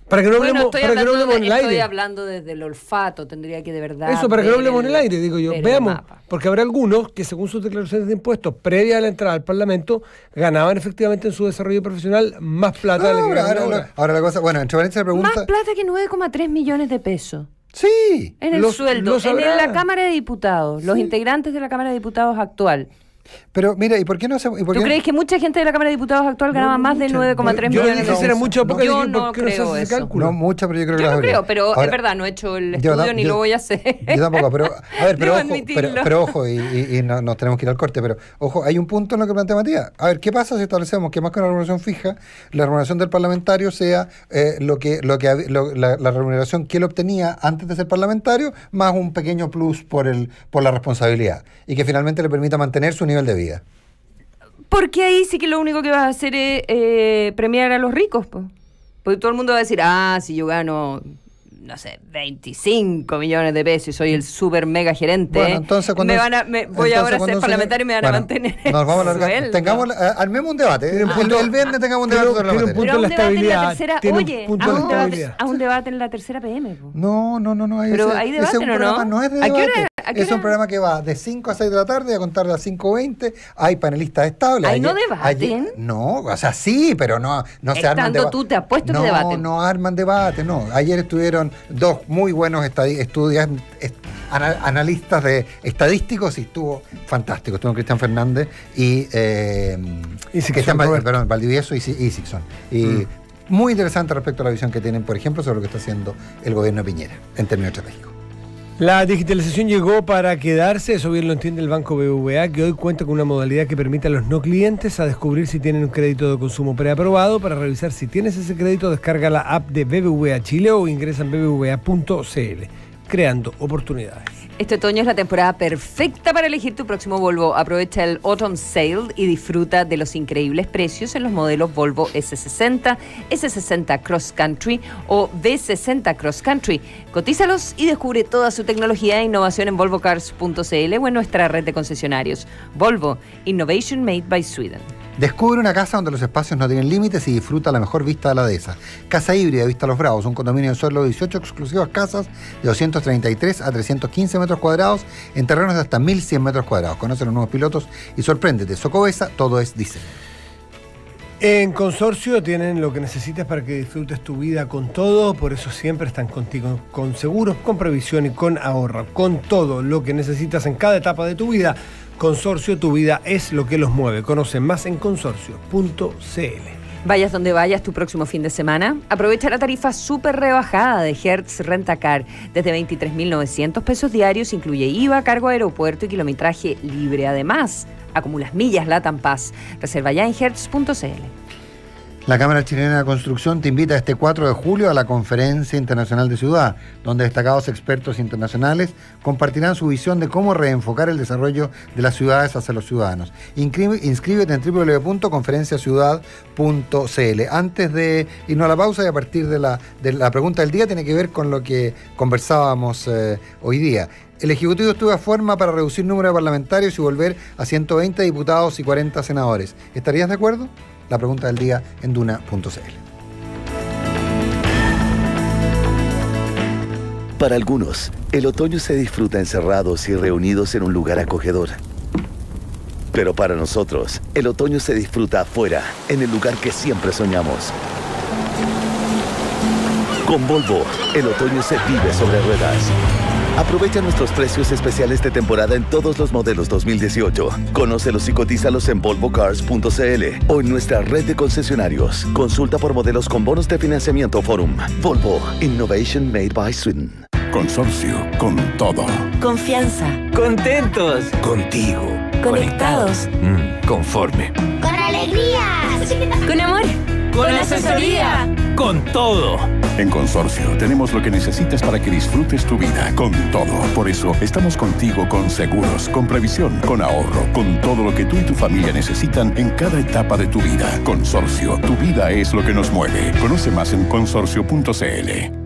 Speaker 4: Para que no hablemos, en el aire.
Speaker 3: Estoy hablando desde el olfato, tendría que de verdad...
Speaker 4: Eso, para que no hablemos en el aire, digo yo. Veamos,
Speaker 3: mapa.
Speaker 4: porque habrá algunos que según sus declaraciones de impuestos previas a la entrada al Parlamento, ganaban efectivamente en su desarrollo profesional más plata de la que ganan ahora.
Speaker 2: Ahora la cosa, bueno, entre paréntesis la pregunta...
Speaker 3: Más plata que 9,3 millones de pesos.
Speaker 2: Sí.
Speaker 3: En el sueldo, en la Cámara de Diputados, los integrantes de la Cámara de Diputados actual.
Speaker 2: Pero mira, ¿y por qué no se...?
Speaker 3: ¿Tú crees que mucha gente de la Cámara de Diputados actual ganaba más de 9,3 millones de pesos?
Speaker 4: Yo dije si era mucho o poco,
Speaker 3: yo
Speaker 4: ¿por qué no se hace ese cálculo?
Speaker 2: No mucha, pero yo creo que
Speaker 3: yo
Speaker 2: las
Speaker 3: no creo,
Speaker 2: habría.
Speaker 3: pero
Speaker 2: Ahora,
Speaker 3: es verdad, no he hecho el estudio ni lo voy a hacer.
Speaker 2: Yo tampoco, pero a ver, pero ojo, y no, nos tenemos que ir al corte, pero ojo, hay un punto en lo que plantea Matías. A ver, ¿qué pasa si establecemos que más que una remuneración fija, la remuneración del parlamentario sea la remuneración que él obtenía antes de ser parlamentario, más un pequeño plus por la responsabilidad, y que finalmente le permita mantener su nivel de vida?
Speaker 3: Porque ahí sí que lo único que vas a hacer es premiar a los ricos, pues. Porque todo el mundo va a decir, si yo gano, no sé, 25 millones de pesos y soy el super mega gerente,
Speaker 2: bueno, entonces,
Speaker 3: voy ahora a ser parlamentario y me van a mantener.
Speaker 2: Nos vamos a alargar. Armemos un debate. El viernes tengamos un debate sobre la materia.
Speaker 4: Pero un debate en la tercera,
Speaker 3: a un debate en la tercera PM. Po.
Speaker 2: No.
Speaker 3: Pero hay debate,
Speaker 2: ¿o no? No es de debate. Es un
Speaker 3: hora?
Speaker 2: programa que va de 5 a 6 de la tarde a contar de las 5:20. Hay panelistas estables.
Speaker 3: ¿Ahí no debaten?
Speaker 2: No, o sea, sí, pero no se arman debate.
Speaker 3: Tú te apuesto que debaten.
Speaker 2: No arman debate, no. Ayer estuvieron 2 muy buenos analistas estadísticos y estuvo fantástico. Estuvo Cristian Fernández y Valdivieso y Isixson. Y muy interesante respecto a la visión que tienen, por ejemplo, sobre lo que está haciendo el gobierno de Piñera en términos estratégicos.
Speaker 4: La digitalización llegó para quedarse, eso bien lo entiende el Banco BBVA, que hoy cuenta con una modalidad que permite a los no clientes a descubrir si tienen un crédito de consumo preaprobado. Para revisar si tienes ese crédito, descarga la app de BBVA Chile o ingresa en bbva.cl, creando oportunidades.
Speaker 3: Este otoño es la temporada perfecta para elegir tu próximo Volvo. Aprovecha el Autumn Sale y disfruta de los increíbles precios en los modelos Volvo S60, S60 Cross Country o V60 Cross Country. Cotízalos y descubre toda su tecnología e innovación en volvocars.cl o en nuestra red de concesionarios. Volvo, Innovation Made by Sweden.
Speaker 2: Descubre una casa donde los espacios no tienen límites y disfruta la mejor vista de la dehesa. Casa híbrida Vista Los Bravos, un condominio de solo 18 exclusivas casas de 233 a 315 metros cuadrados en terrenos de hasta 1.100 metros cuadrados. Conoce los nuevos pilotos y sorpréndete. Socobesa, todo es diseño.
Speaker 4: En Consorcio tienen lo que necesitas para que disfrutes tu vida con todo, por eso siempre están contigo, con seguros, con previsión y con ahorro, con todo lo que necesitas en cada etapa de tu vida. Consorcio, tu vida es lo que los mueve. Conoce más en consorcio.cl.
Speaker 3: Vayas donde vayas tu próximo fin de semana, aprovecha la tarifa súper rebajada de Hertz Rentacar. Desde 23.900 pesos diarios, incluye IVA, cargo aeropuerto y kilometraje libre. Además, acumulas millas LATAM Pass. Reserva ya en hertz.cl.
Speaker 2: La Cámara Chilena de Construcción te invita este 4 de julio a la Conferencia Internacional de Ciudad, donde destacados expertos internacionales compartirán su visión de cómo reenfocar el desarrollo de las ciudades hacia los ciudadanos. Inscríbete en www.conferenciaciudad.cl. Antes de irnos a la pausa y a partir de la pregunta del día, tiene que ver con lo que conversábamos hoy día. El Ejecutivo estuvo a forma para reducir el número de parlamentarios y volver a 120 diputados y 40 senadores. ¿Estarías de acuerdo? La pregunta del día en duna.cl.
Speaker 5: Para algunos, el otoño se disfruta encerrados y reunidos en un lugar acogedor. Pero para nosotros, el otoño se disfruta afuera, en el lugar que siempre soñamos. Con Volvo, el otoño se vive sobre ruedas. Aprovecha nuestros precios especiales de temporada en todos los modelos 2018. Conócelos y cotízalos en volvocars.cl o en nuestra red de concesionarios. Consulta por modelos con bonos de financiamiento Forum. Volvo, Innovation Made by Sweden.
Speaker 6: Consorcio, con todo.
Speaker 7: Confianza.
Speaker 8: Contentos.
Speaker 6: Contigo.
Speaker 7: Conectados.
Speaker 6: Conforme.
Speaker 9: ¡Con alegría!
Speaker 7: Con amor.
Speaker 8: Con asesoría. Con todo.
Speaker 6: En Consorcio tenemos lo que necesitas para que disfrutes tu vida, con todo. Por eso estamos contigo con seguros, con previsión, con ahorro, con todo lo que tú y tu familia necesitan en cada etapa de tu vida. Consorcio, tu vida es lo que nos mueve. Conoce más en consorcio.cl.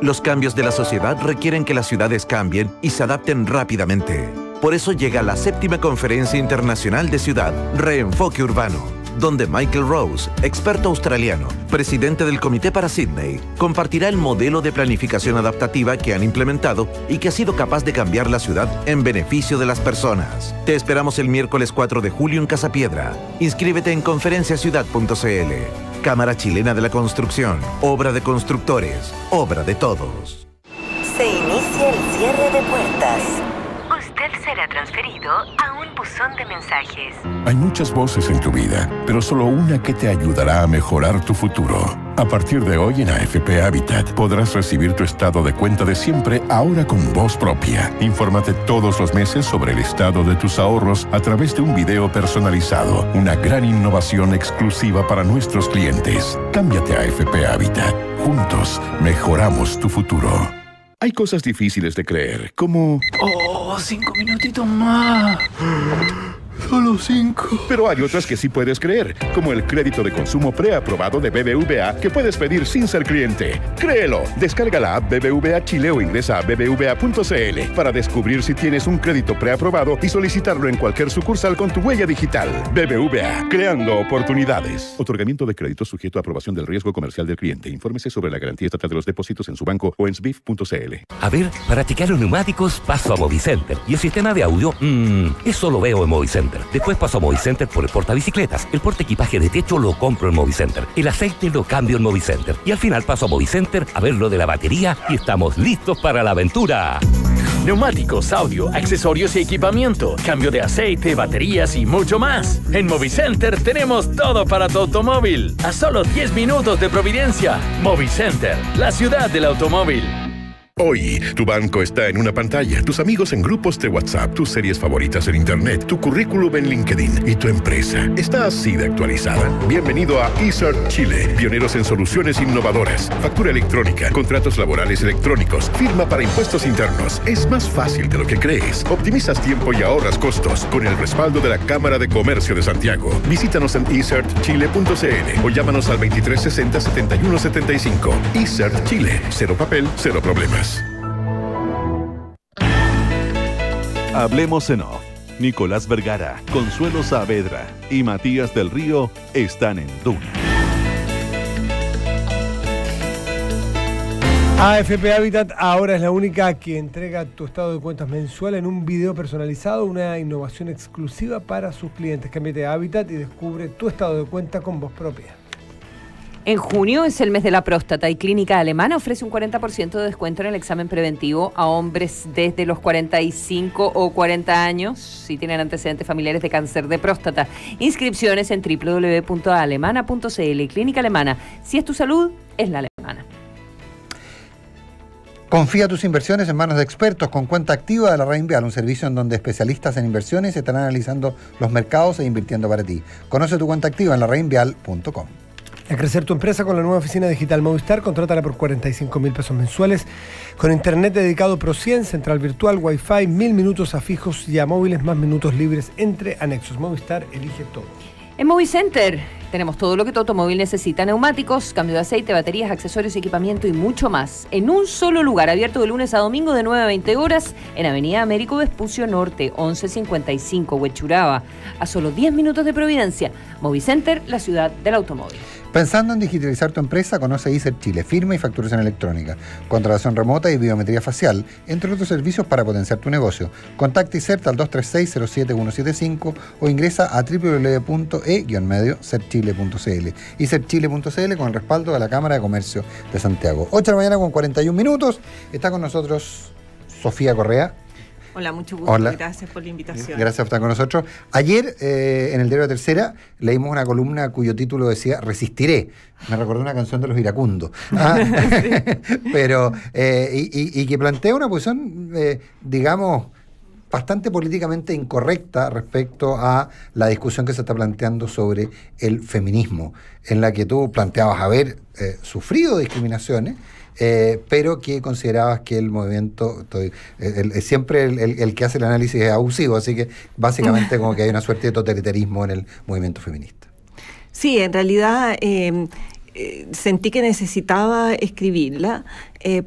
Speaker 10: Los cambios de la sociedad requieren que las ciudades cambien y se adapten rápidamente. Por eso llega la 7ª Conferencia Internacional de Ciudad, Reenfoque Urbano, donde Michael Rose, experto australiano, presidente del Comité para Sydney, compartirá el modelo de planificación adaptativa que han implementado y que ha sido capaz de cambiar la ciudad en beneficio de las personas. Te esperamos el miércoles 4 de julio en Casapiedra. Inscríbete en conferenciaciudad.cl. Cámara Chilena de la Construcción, obra de constructores, obra de todos.
Speaker 7: Se inicia el cierre de puertas.
Speaker 11: Usted será transferido a un buzón de mensajes.
Speaker 6: Hay muchas voces en tu vida, pero solo una que te ayudará a mejorar tu futuro. A partir de hoy en AFP Habitat podrás recibir tu estado de cuenta de siempre ahora con voz propia. Infórmate todos los meses sobre el estado de tus ahorros a través de un video personalizado. Una gran innovación exclusiva para nuestros clientes. Cámbiate a AFP Habitat. Juntos mejoramos tu futuro. Hay cosas difíciles de creer, como...
Speaker 8: 5 minutitos más.
Speaker 6: Solo 5. Pero hay otras que sí puedes creer, como el crédito de consumo preaprobado de BBVA que puedes pedir sin ser cliente. ¡Créelo! Descarga la app BBVA Chile o ingresa a bbva.cl para descubrir si tienes un crédito preaprobado y solicitarlo en cualquier sucursal con tu huella digital. BBVA, creando oportunidades. Otorgamiento de crédito sujeto a aprobación del riesgo comercial del cliente. Infórmese sobre la garantía estatal de los depósitos en su banco o en sbif.cl.
Speaker 12: A ver, para checar los neumáticos paso a Movicenter. Y el sistema de audio, eso lo veo en Movicenter. Después paso a Movicenter por el portabicicletas. El portaequipaje de techo lo compro en Movicenter. El aceite lo cambio en Movicenter. Y al final paso a Movicenter a ver lo de la batería y estamos listos para la aventura.
Speaker 8: Neumáticos, audio, accesorios y equipamiento, cambio de aceite, baterías y mucho más. En Movicenter tenemos todo para tu automóvil. A solo 10 minutos de Providencia. Movicenter, la ciudad del automóvil.
Speaker 6: Hoy, tu banco está en una pantalla, tus amigos en grupos de WhatsApp, tus series favoritas en Internet, tu currículum en LinkedIn y tu empresa está así de actualizada. Bienvenido a eCert Chile, pioneros en soluciones innovadoras, factura electrónica, contratos laborales electrónicos, firma para impuestos internos. Es más fácil de lo que crees. Optimizas tiempo y ahorras costos con el respaldo de la Cámara de Comercio de Santiago. Visítanos en ecertchile.cl o llámanos al 2360-7175. eCert Chile, cero papel, cero problemas.
Speaker 1: Hablemos en off. Nicolás Vergara, Consuelo Saavedra y Matías del Río están en Duna.
Speaker 4: AFP Habitat ahora es la única que entrega tu estado de cuentas mensual en un video personalizado, una innovación exclusiva para sus clientes. Cámbiate a Habitat y descubre tu estado de cuenta con voz propia.
Speaker 3: En junio es el mes de la próstata y Clínica Alemana ofrece un 40% de descuento en el examen preventivo a hombres desde los 45 o 40 años si tienen antecedentes familiares de cáncer de próstata. Inscripciones en www.alemana.cl. Clínica Alemana. Si es tu salud, es la alemana.
Speaker 2: Confía tus inversiones en manos de expertos con cuenta activa de la Reinvial, un servicio en donde especialistas en inversiones estarán analizando los mercados e invirtiendo para ti. Conoce tu cuenta activa en lareinvial.com.
Speaker 4: A crecer tu empresa con la nueva oficina digital Movistar, contrátala por 45.000 pesos mensuales, con internet dedicado Pro 100, central virtual, Wi-Fi, 1000 minutos a fijos y a móviles, más minutos libres entre anexos. Movistar elige todo.
Speaker 3: En Movicenter, Tenemos todo lo que tu automóvil necesita: neumáticos, cambio de aceite, baterías, accesorios, equipamiento y mucho más. En un solo lugar, abierto de lunes a domingo de 9 a 20 horas, en Avenida Américo Vespucio Norte, 1155, Huechuraba, a solo 10 minutos de Providencia. Movicenter, la ciudad del automóvil.
Speaker 2: Pensando en digitalizar tu empresa, conoce ISER Chile, firma y facturación electrónica, contratación remota y biometría facial, entre otros servicios para potenciar tu negocio. Contacta ISERT al 236-07175 o ingresa a www.e-medioserchile.cl. ISERchile.cl con el respaldo de la Cámara de Comercio de Santiago. 8 de la mañana con 41 minutos. Está con nosotros Sofía Correa.
Speaker 13: Hola, mucho gusto.
Speaker 2: Hola.
Speaker 13: Gracias por la invitación.
Speaker 2: Gracias por estar con nosotros. Ayer, en el diario Tercera, leímos una columna cuyo título decía Resistiré. Me recordó una canción de los Iracundos. Pero, y que plantea una posición, digamos, bastante políticamente incorrecta respecto a la discusión que se está planteando sobre el feminismo, en la que tú planteabas haber sufrido discriminaciones, pero que considerabas que el movimiento, siempre el que hace el análisis es abusivo, así que básicamente como que hay una suerte de totalitarismo en el movimiento feminista.
Speaker 13: Sí, en realidad sentí que necesitaba escribirla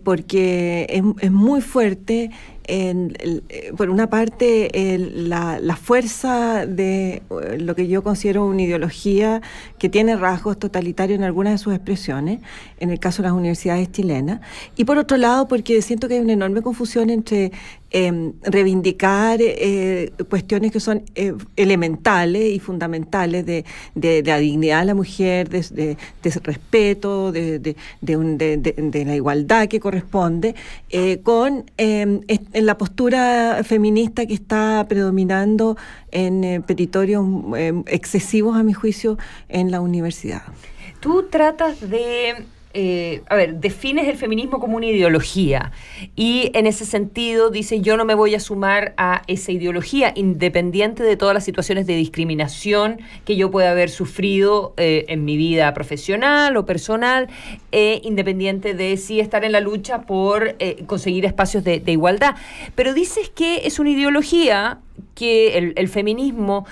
Speaker 13: porque es muy fuerte. Por una parte, la fuerza de lo que yo considero una ideología que tiene rasgos totalitarios en algunas de sus expresiones, en el caso de las universidades chilenas, y por otro lado, porque siento que hay una enorme confusión entre reivindicar cuestiones que son elementales y fundamentales de la dignidad de la mujer, de respeto, de la igualdad que corresponde, con en la postura feminista que está predominando en petitorios excesivos, a mi juicio, en la universidad.
Speaker 3: Tú tratas de... defines el feminismo como una ideología y en ese sentido dice: yo no me voy a sumar a esa ideología, independiente de todas las situaciones de discriminación que yo pueda haber sufrido en mi vida profesional o personal, independiente de si estar en la lucha por conseguir espacios de igualdad. Pero dices que es una ideología, que el feminismo,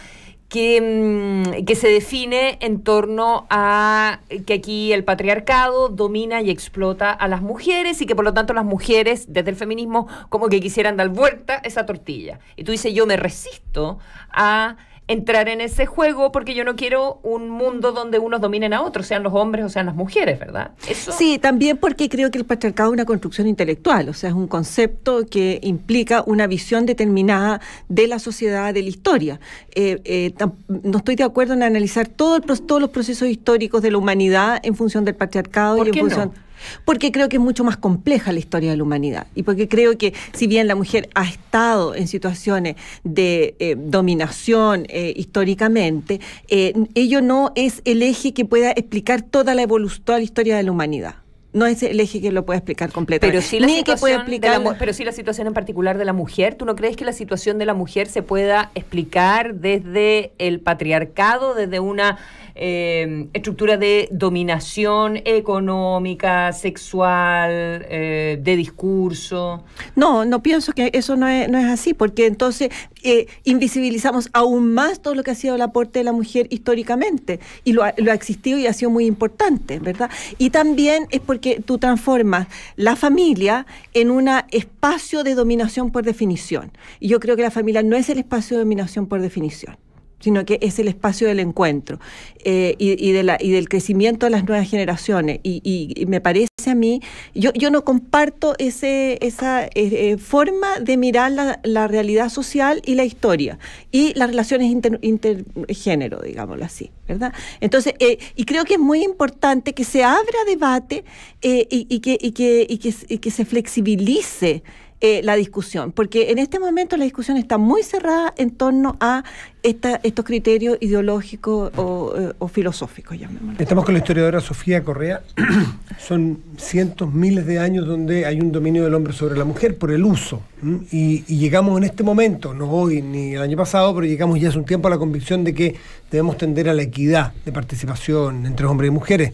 Speaker 3: que se define en torno a que aquí el patriarcado domina y explota a las mujeres y que por lo tanto las mujeres desde el feminismo como que quisieran dar vuelta esa tortilla. Y tú dices: yo me resisto a entrar en ese juego porque yo no quiero un mundo donde unos dominen a otros, sean los hombres o sean las mujeres, ¿verdad? ¿Eso?
Speaker 13: Sí, también porque creo que el patriarcado es una construcción intelectual, o sea, es un concepto que implica una visión determinada de la sociedad, de la historia. No estoy de acuerdo en analizar todos los procesos históricos de la humanidad en función del patriarcado.
Speaker 3: ¿Por
Speaker 13: y
Speaker 3: qué
Speaker 13: en función...
Speaker 3: no?
Speaker 13: Porque creo que es mucho más compleja la historia de la humanidad y porque creo que si bien la mujer ha estado en situaciones de dominación históricamente, ello no es el eje que pueda explicar toda la evolución, toda la historia de la humanidad. No es el eje que lo puede explicar completamente.
Speaker 3: Pero sí pero sí la situación en particular de la mujer. ¿Tú no crees que la situación de la mujer se pueda explicar desde el patriarcado, desde una estructura de dominación económica, sexual, de discurso?
Speaker 13: No pienso que eso no es así, porque entonces invisibilizamos aún más todo lo que ha sido el aporte de la mujer históricamente, y lo ha existido y ha sido muy importante, ¿verdad? Y también es porque tú transformas la familia en un espacio de dominación por definición, y yo creo que la familia no es el espacio de dominación por definición, sino que es el espacio del encuentro y del crecimiento de las nuevas generaciones. Y me parece a mí, yo no comparto esa forma de mirar la realidad social y la historia y las relaciones intergénero, digámoslo así, ¿verdad? Entonces, y creo que es muy importante que se abra debate y que se flexibilice la discusión, porque en este momento la discusión está muy cerrada en torno a estos criterios ideológicos o filosóficos, llamémoslo.
Speaker 4: Estamos con la historiadora Sofía Correa. Son cientos, miles de años donde hay un dominio del hombre sobre la mujer por el uso. Y llegamos en este momento, no hoy ni el año pasado, pero llegamos ya hace un tiempo a la convicción de que debemos tender a la equidad de participación entre hombres y mujeres.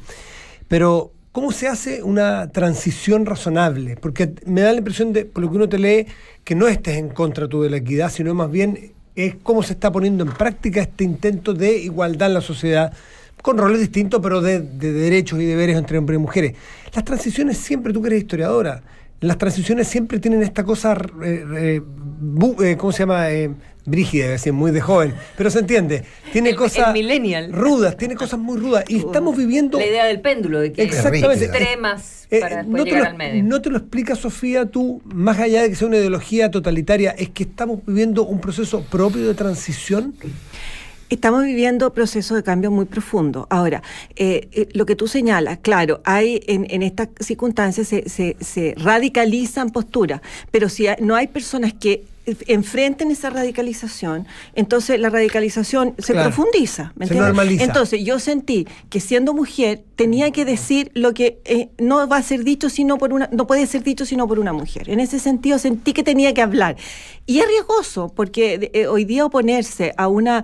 Speaker 4: Pero ¿cómo se hace una transición razonable? Porque me da la impresión, por lo que uno te lee, que no estés en contra tú de la equidad, sino más bien es cómo se está poniendo en práctica este intento de igualdad en la sociedad, con roles distintos, pero de derechos y deberes entre hombres y mujeres. Las transiciones siempre, tú que eres historiadora, las transiciones siempre tienen esta cosa, ¿cómo se llama? Brígida, decir, muy de joven, pero se entiende. Tiene cosas
Speaker 3: el millennial.
Speaker 4: Rudas, tiene cosas muy rudas. Y estamos viviendo...
Speaker 3: La idea del péndulo, de que
Speaker 4: exactamente
Speaker 3: extremas para después llegar al medio.
Speaker 4: No te lo explica, Sofía, tú, más allá de que sea una ideología totalitaria, es que estamos viviendo un proceso propio de transición.
Speaker 13: Estamos viviendo procesos de cambio muy profundo. Ahora, lo que tú señalas, claro, hay en estas circunstancias se radicalizan posturas, pero si no hay personas que enfrenten esa radicalización, entonces la radicalización se profundiza, ¿me entiendes?
Speaker 4: Normaliza.
Speaker 13: Entonces yo sentí que siendo mujer tenía que decir lo que no va a ser dicho sino por una, no puede ser dicho sino por una mujer. En ese sentido sentí que tenía que hablar. Y es riesgoso, porque hoy día oponerse a una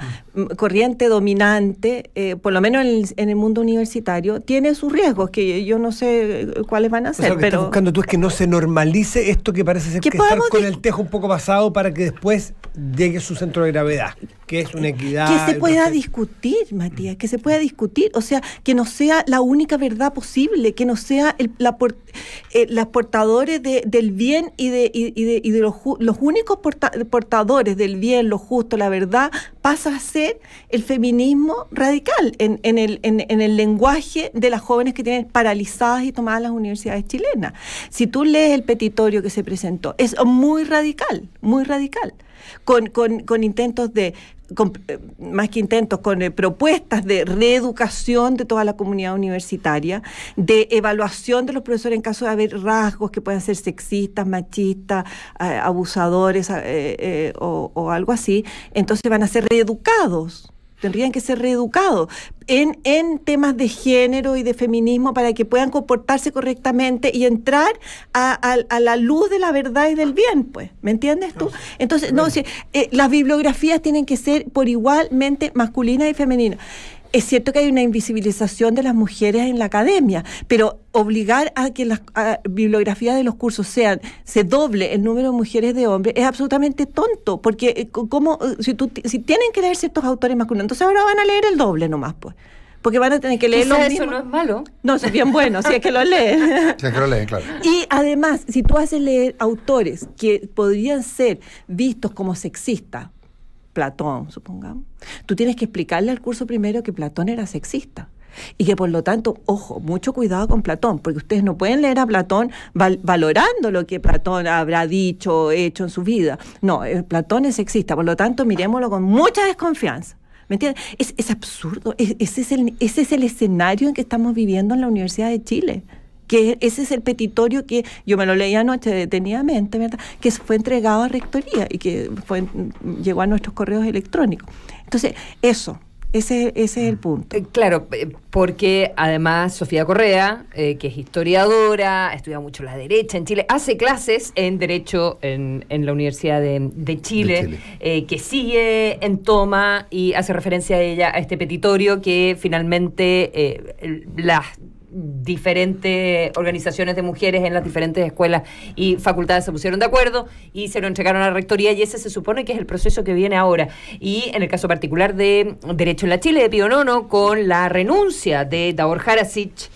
Speaker 13: corriente dominante, por lo menos en el mundo universitario, tiene sus riesgos, que yo no sé cuáles van a ser.
Speaker 4: O sea, lo que estás buscando tú es que no se normalice esto que parece ser que estar con el tejo un poco pasado para que después llegue su centro de gravedad, que es una equidad.
Speaker 13: Que se pueda discutir, Matías, que se pueda discutir, o sea, que no sea la única verdad posible, que no sea las portadores del bien y de los únicos portadores del bien, lo justo, la verdad, pasa a ser el feminismo radical en el lenguaje de las jóvenes que tienen paralizadas y tomadas las universidades chilenas. Si tú lees el petitorio que se presentó, es muy radical, con intentos más que intentos, con propuestas de reeducación de toda la comunidad universitaria, de evaluación de los profesores en caso de haber rasgos que puedan ser sexistas, machistas, abusadores o algo así. Entonces van a ser reeducados. Tendrían que ser reeducados en temas de género y de feminismo para que puedan comportarse correctamente y entrar a la luz de la verdad y del bien, pues. ¿Me entiendes tú? Entonces, las bibliografías tienen que ser por igualmente masculinas y femeninas. Es cierto que hay una invisibilización de las mujeres en la academia, pero obligar a que las bibliografías de los cursos se doble el número de mujeres de hombres es absolutamente tonto, porque si tienen que leer ciertos autores masculinos, entonces ahora van a leer el doble nomás, pues. Porque van a tener que leer los mismos.
Speaker 3: Eso no es malo.
Speaker 13: No, es bien bueno, si es que lo leen.
Speaker 2: Si es que lo leen, claro.
Speaker 13: Y además, si tú haces leer autores que podrían ser vistos como sexistas, Platón, supongamos, tú tienes que explicarle al curso primero que Platón era sexista y que por lo tanto, ojo, mucho cuidado con Platón, porque ustedes no pueden leer a Platón valorando lo que Platón habrá dicho o hecho en su vida. No, Platón es sexista, por lo tanto miremoslo con mucha desconfianza. ¿Me entiendes? Es absurdo, ese es el escenario en que estamos viviendo en la Universidad de Chile. Que ese es el petitorio que yo me lo leí anoche detenidamente, ¿verdad? Que fue entregado a Rectoría y que llegó a nuestros correos electrónicos. Entonces, ese es el punto.
Speaker 3: Claro, porque además Sofía Correa, que es historiadora, estudia mucho la derecha en Chile, hace clases en Derecho en la Universidad de Chile. Que sigue en toma y hace referencia a ella, a este petitorio que finalmente las diferentes organizaciones de mujeres en las diferentes escuelas y facultades se pusieron de acuerdo y se lo entregaron a la Rectoría, y ese se supone que es el proceso que viene ahora. Y en el caso particular de Derecho en la Chile de Pío IX, con la renuncia de Davor Harasic,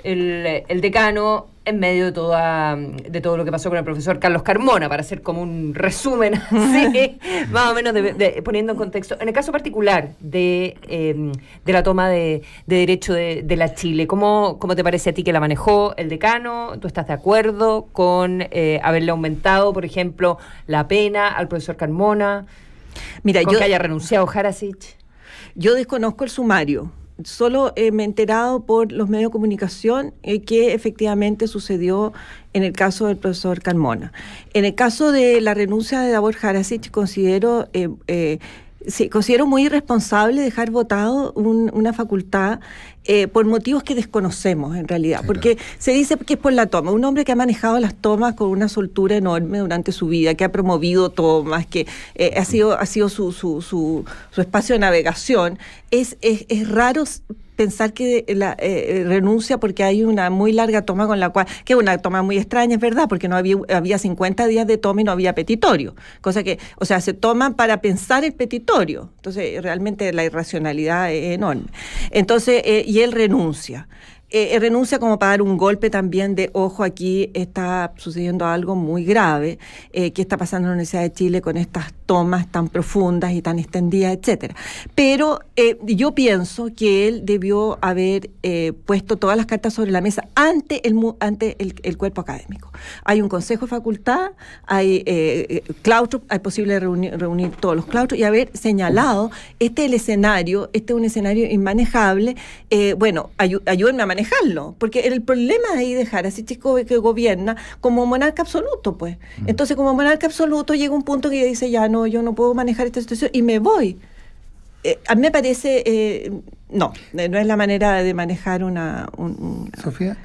Speaker 3: el decano, en medio de todo lo que pasó con el profesor Carlos Carmona, para hacer como un resumen así, más o menos poniendo en contexto. En el caso particular de la toma de Derecho de la Chile, ¿cómo te parece a ti que la manejó el decano? ¿Tú estás de acuerdo con haberle aumentado, por ejemplo, la pena al profesor Carmona?
Speaker 13: Mira,
Speaker 3: que haya renunciado Harasic.
Speaker 13: Yo desconozco el sumario. Solo me he enterado por los medios de comunicación que efectivamente sucedió en el caso del profesor Carmona. En el caso de la renuncia de Davor Harasic, considero muy irresponsable dejar votado una facultad por motivos que desconocemos en realidad, sí, porque claro, se dice que es por la toma. Un hombre que ha manejado las tomas con una soltura enorme durante su vida, que ha promovido tomas, que ha sido su espacio de navegación, es raro pensar que renuncia porque hay una muy larga toma con la cual, que es una toma muy extraña, es verdad, porque no había 50 días de toma y no había petitorio, cosa que, o sea, se toman para pensar el petitorio, entonces realmente la irracionalidad es enorme. Entonces, y él renuncia. Renuncia como para dar un golpe también de, ojo, aquí está sucediendo algo muy grave, que está pasando en la Universidad de Chile con estas tomas tan profundas y tan extendidas, etcétera. Pero yo pienso que él debió haber puesto todas las cartas sobre la mesa ante el cuerpo académico. Hay un consejo de facultad, hay claustros, hay posible reunir todos los claustros y haber señalado, este es el escenario, este es un escenario inmanejable, bueno, ayúdenme a manejarlo, porque el problema de ahí dejar a ese chico que gobierna como monarca absoluto, pues. Entonces, como monarca absoluto llega un punto que dice, ya no, yo no puedo manejar esta situación y me voy. A mí me parece, no es la manera de manejar
Speaker 2: Sofía,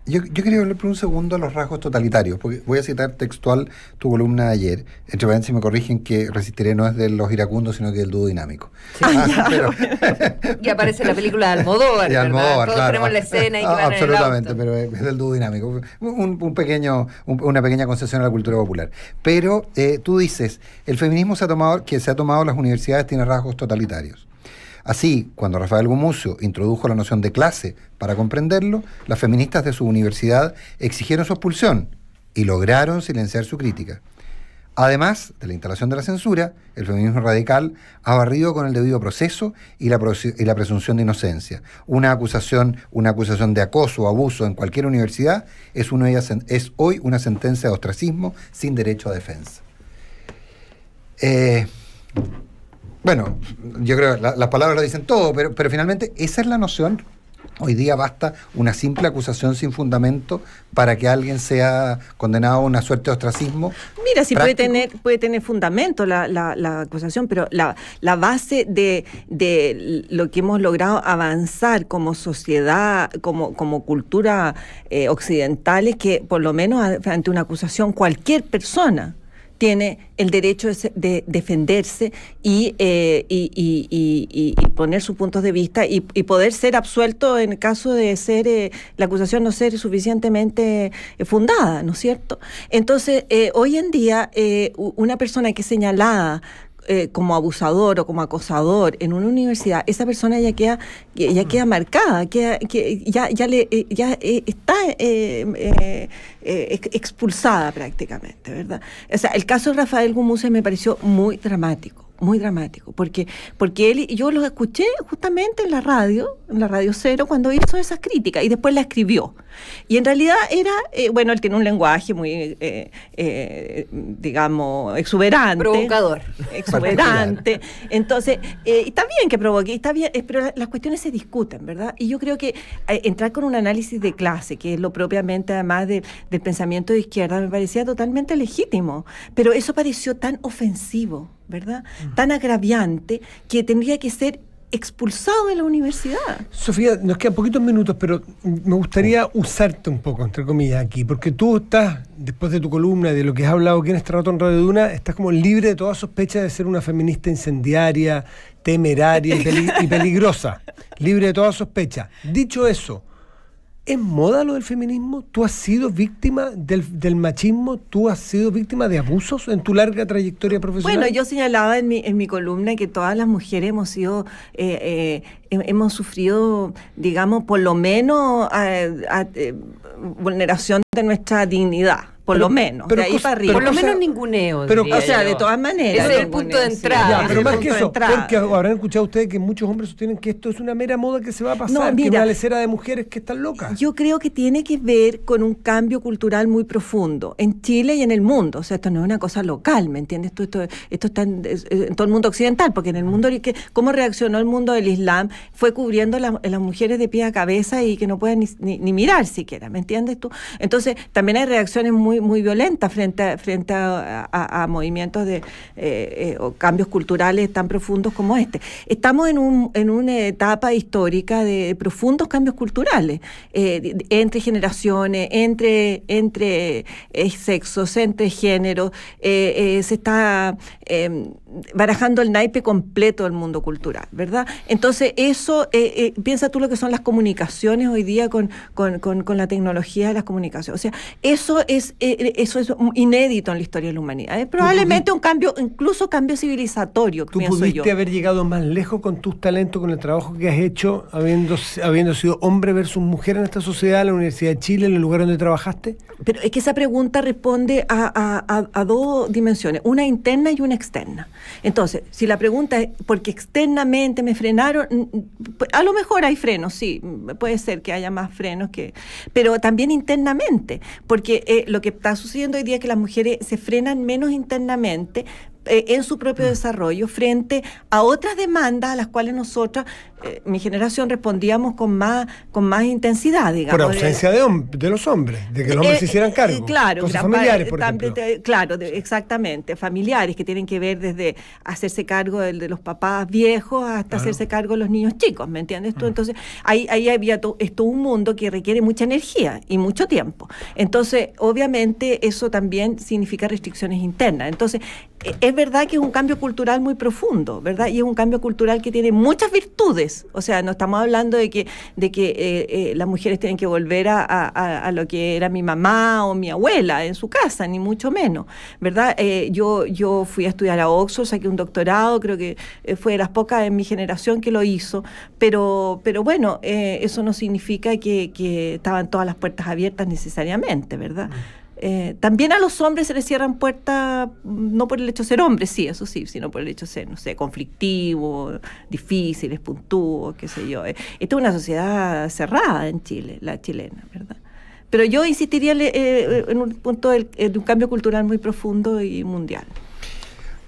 Speaker 2: yo quería hablar por un segundo a los rasgos totalitarios, porque voy a citar textual tu columna de ayer. Entre paréntesis me corrigen que Resistiré no es de los iracundos, sino que del dúo dinámico. Sí.
Speaker 3: Y aparece la película de Almodóvar,
Speaker 2: de Almodóvar,
Speaker 3: todos
Speaker 2: claro.
Speaker 3: tenemos la escena y que van
Speaker 2: absolutamente,
Speaker 3: en el auto.
Speaker 2: Pero es del dúo dinámico. Una pequeña concesión a la cultura popular. Pero tú dices, el feminismo que se ha tomado las universidades tiene rasgos totalitarios. Así, cuando Rafael Gumucio introdujo la noción de clase para comprenderlo, las feministas de su universidad exigieron su expulsión y lograron silenciar su crítica. Además de la instalación de la censura, el feminismo radical ha barrido con el debido proceso y la presunción de inocencia. Una acusación de acoso o abuso en cualquier universidad es hoy una sentencia de ostracismo sin derecho a defensa. Bueno, yo creo que las palabras lo dicen todo, pero finalmente esa es la noción. Hoy día basta una simple acusación sin fundamento para que alguien sea condenado a una suerte de ostracismo.
Speaker 13: Mira, sí puede tener fundamento la acusación, pero la base de lo que hemos logrado avanzar como sociedad, como cultura occidental, es que por lo menos ante una acusación cualquier persona tiene el derecho de defenderse y poner sus puntos de vista y poder ser absuelto en caso de ser la acusación no ser suficientemente fundada, ¿no es cierto? Entonces, hoy en día, una persona que es señalada como abusador o como acosador en una universidad, esa persona ya queda marcada, ya está expulsada prácticamente, ¿verdad? O sea, el caso de Rafael Gumucio me pareció muy dramático, porque yo lo escuché justamente en la radio Cero, cuando hizo esas críticas y después la escribió. Y en realidad era, él tiene un lenguaje muy, digamos, exuberante.
Speaker 3: Provocador.
Speaker 13: Exuberante. Entonces, está bien que provoque, está bien, pero las cuestiones se discuten, ¿verdad? Y yo creo que entrar con un análisis de clase, que es lo propiamente además del pensamiento de izquierda, me parecía totalmente legítimo. Pero eso pareció tan ofensivo, ¿verdad? Tan agraviante, que tendría que ser expulsado de la universidad.
Speaker 4: Sofía, nos quedan poquitos minutos, pero me gustaría usarte un poco, entre comillas, aquí, porque tú estás, después de tu columna y de lo que has hablado aquí en este rato en Radio Duna, estás como libre de toda sospecha de ser una feminista incendiaria, temeraria y peligrosa. Libre de toda sospecha. Dicho eso, ¿es moda lo del feminismo? ¿Tú has sido víctima del machismo? ¿Tú has sido víctima de abusos en tu larga trayectoria profesional?
Speaker 13: Bueno, yo señalaba en mi columna que todas las mujeres hemos sufrido, digamos, por lo menos vulneración de nuestra dignidad. Por lo menos, de ahí para arriba.
Speaker 3: Por lo menos ninguneo.
Speaker 13: O sea, de todas maneras.
Speaker 3: Ese es el punto de entrada.
Speaker 4: Ya, pero más que eso, porque habrán escuchado ustedes que muchos hombres sostienen que esto es una mera moda que se va a pasar, no, mira, que una lecera de mujeres que están locas.
Speaker 13: Yo creo que tiene que ver con un cambio cultural muy profundo en Chile y en el mundo. O sea, esto no es una cosa local, ¿me entiendes? Esto está en todo el mundo occidental, porque en el mundo, cómo reaccionó el mundo del Islam fue cubriendo las mujeres de pie a cabeza y que no pueden ni mirar siquiera, ¿me entiendes tú? Entonces, también hay reacciones muy muy violenta frente a movimientos o cambios culturales tan profundos como este. Estamos en una etapa histórica de profundos cambios culturales, entre generaciones, entre sexos, entre géneros. Se está barajando el naipe completo del mundo cultural, ¿verdad? Entonces eso, piensa tú lo que son las comunicaciones hoy día con la tecnología de las comunicaciones. O sea, eso es inédito en la historia de la humanidad. Probablemente un cambio, incluso cambio civilizatorio, pienso yo.
Speaker 4: ¿Tú pudiste haber llegado más lejos con tus talentos, con el trabajo que has hecho, habiendo sido hombre versus mujer en esta sociedad, en la Universidad de Chile, en el lugar donde trabajaste?
Speaker 13: Pero es que esa pregunta responde a dos dimensiones, una interna y una externa. Entonces, si la pregunta es porque externamente me frenaron, a lo mejor hay frenos, sí, puede ser que haya más frenos pero también internamente, porque lo que está sucediendo hoy día es que las mujeres se frenan menos internamente en su propio desarrollo frente a otras demandas a las cuales nosotras, mi generación, respondíamos con más intensidad, digamos.
Speaker 4: Por ausencia de los hombres, de que los hombres se hicieran cargo.
Speaker 13: Claro,
Speaker 4: cosas familiares, por ejemplo.
Speaker 13: Claro, exactamente, familiares que tienen que ver desde hacerse cargo de los papás viejos hasta hacerse cargo de los niños chicos, ¿me entiendes tú? Entonces, ahí había todo un mundo que requiere mucha energía y mucho tiempo. Entonces, obviamente, eso también significa restricciones internas. Entonces, es verdad que es un cambio cultural muy profundo, ¿verdad? Y es un cambio cultural que tiene muchas virtudes. O sea, no estamos hablando de que las mujeres tienen que volver a lo que era mi mamá o mi abuela en su casa, ni mucho menos, ¿verdad? Yo fui a estudiar a Oxford, saqué un doctorado, creo que fue de las pocas en mi generación que lo hizo, pero bueno, eso no significa que estaban todas las puertas abiertas necesariamente, ¿verdad? También a los hombres se les cierran puertas, no por el hecho de ser hombres, sí, eso sí, sino por el hecho de ser, no sé, conflictivos, difíciles, puntuos, qué sé yo. Esta es una sociedad cerrada en Chile, la chilena, ¿verdad? Pero yo insistiría en un punto de un cambio cultural muy profundo y mundial.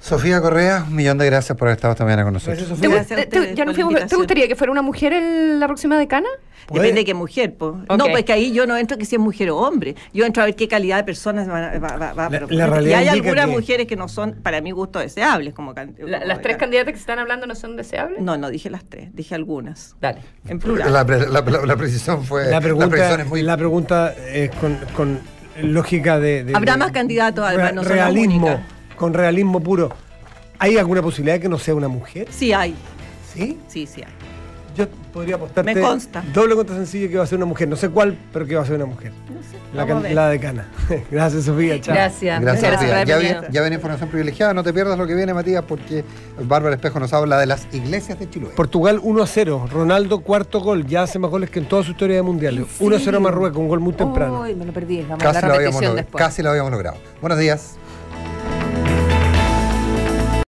Speaker 2: Sofía Correa, un millón de gracias por haber estado esta mañana con nosotros.
Speaker 3: Gracias, Sofía. ¿Te gustaría que fuera una mujer en la próxima decana?
Speaker 13: Depende de qué mujer, pues. Okay. No, pues que ahí yo no entro que si es mujer o hombre. Yo entro a ver qué calidad de personas va a proponer. Y hay algunas mujeres que no son, para mi gusto, deseables.
Speaker 3: ¿Las tres candidatas que se están hablando no son deseables?
Speaker 13: No dije las tres, dije algunas.
Speaker 3: Dale.
Speaker 13: En plural.
Speaker 2: La precisión fue...
Speaker 4: La pregunta es con lógica de...
Speaker 13: Habrá más candidatos, además, no son las únicas.
Speaker 4: Con realismo puro. ¿Hay alguna posibilidad de que no sea una mujer?
Speaker 13: Sí hay.
Speaker 4: ¿Sí?
Speaker 13: Sí hay.
Speaker 4: Yo podría apostarte...
Speaker 13: Me consta.
Speaker 4: Doble contra sencillo que va a ser una mujer. No sé cuál, pero que va a ser una mujer.
Speaker 13: No sé.
Speaker 4: La decana. Gracias, Sofía. Chao.
Speaker 3: Gracias,
Speaker 2: Sofía. Ya viene información privilegiada. No te pierdas lo que viene, Matías, porque Bárbara Espejo nos habla de las iglesias de Chiloé.
Speaker 4: Portugal 1-0. Ronaldo, cuarto gol. Ya hace más goles que en toda su historia de mundiales. 1-0 Marruecos, un gol muy temprano.
Speaker 3: Uy, me lo perdí. Vamos a la repetición después.
Speaker 2: Casi lo habíamos logrado. Buenos días.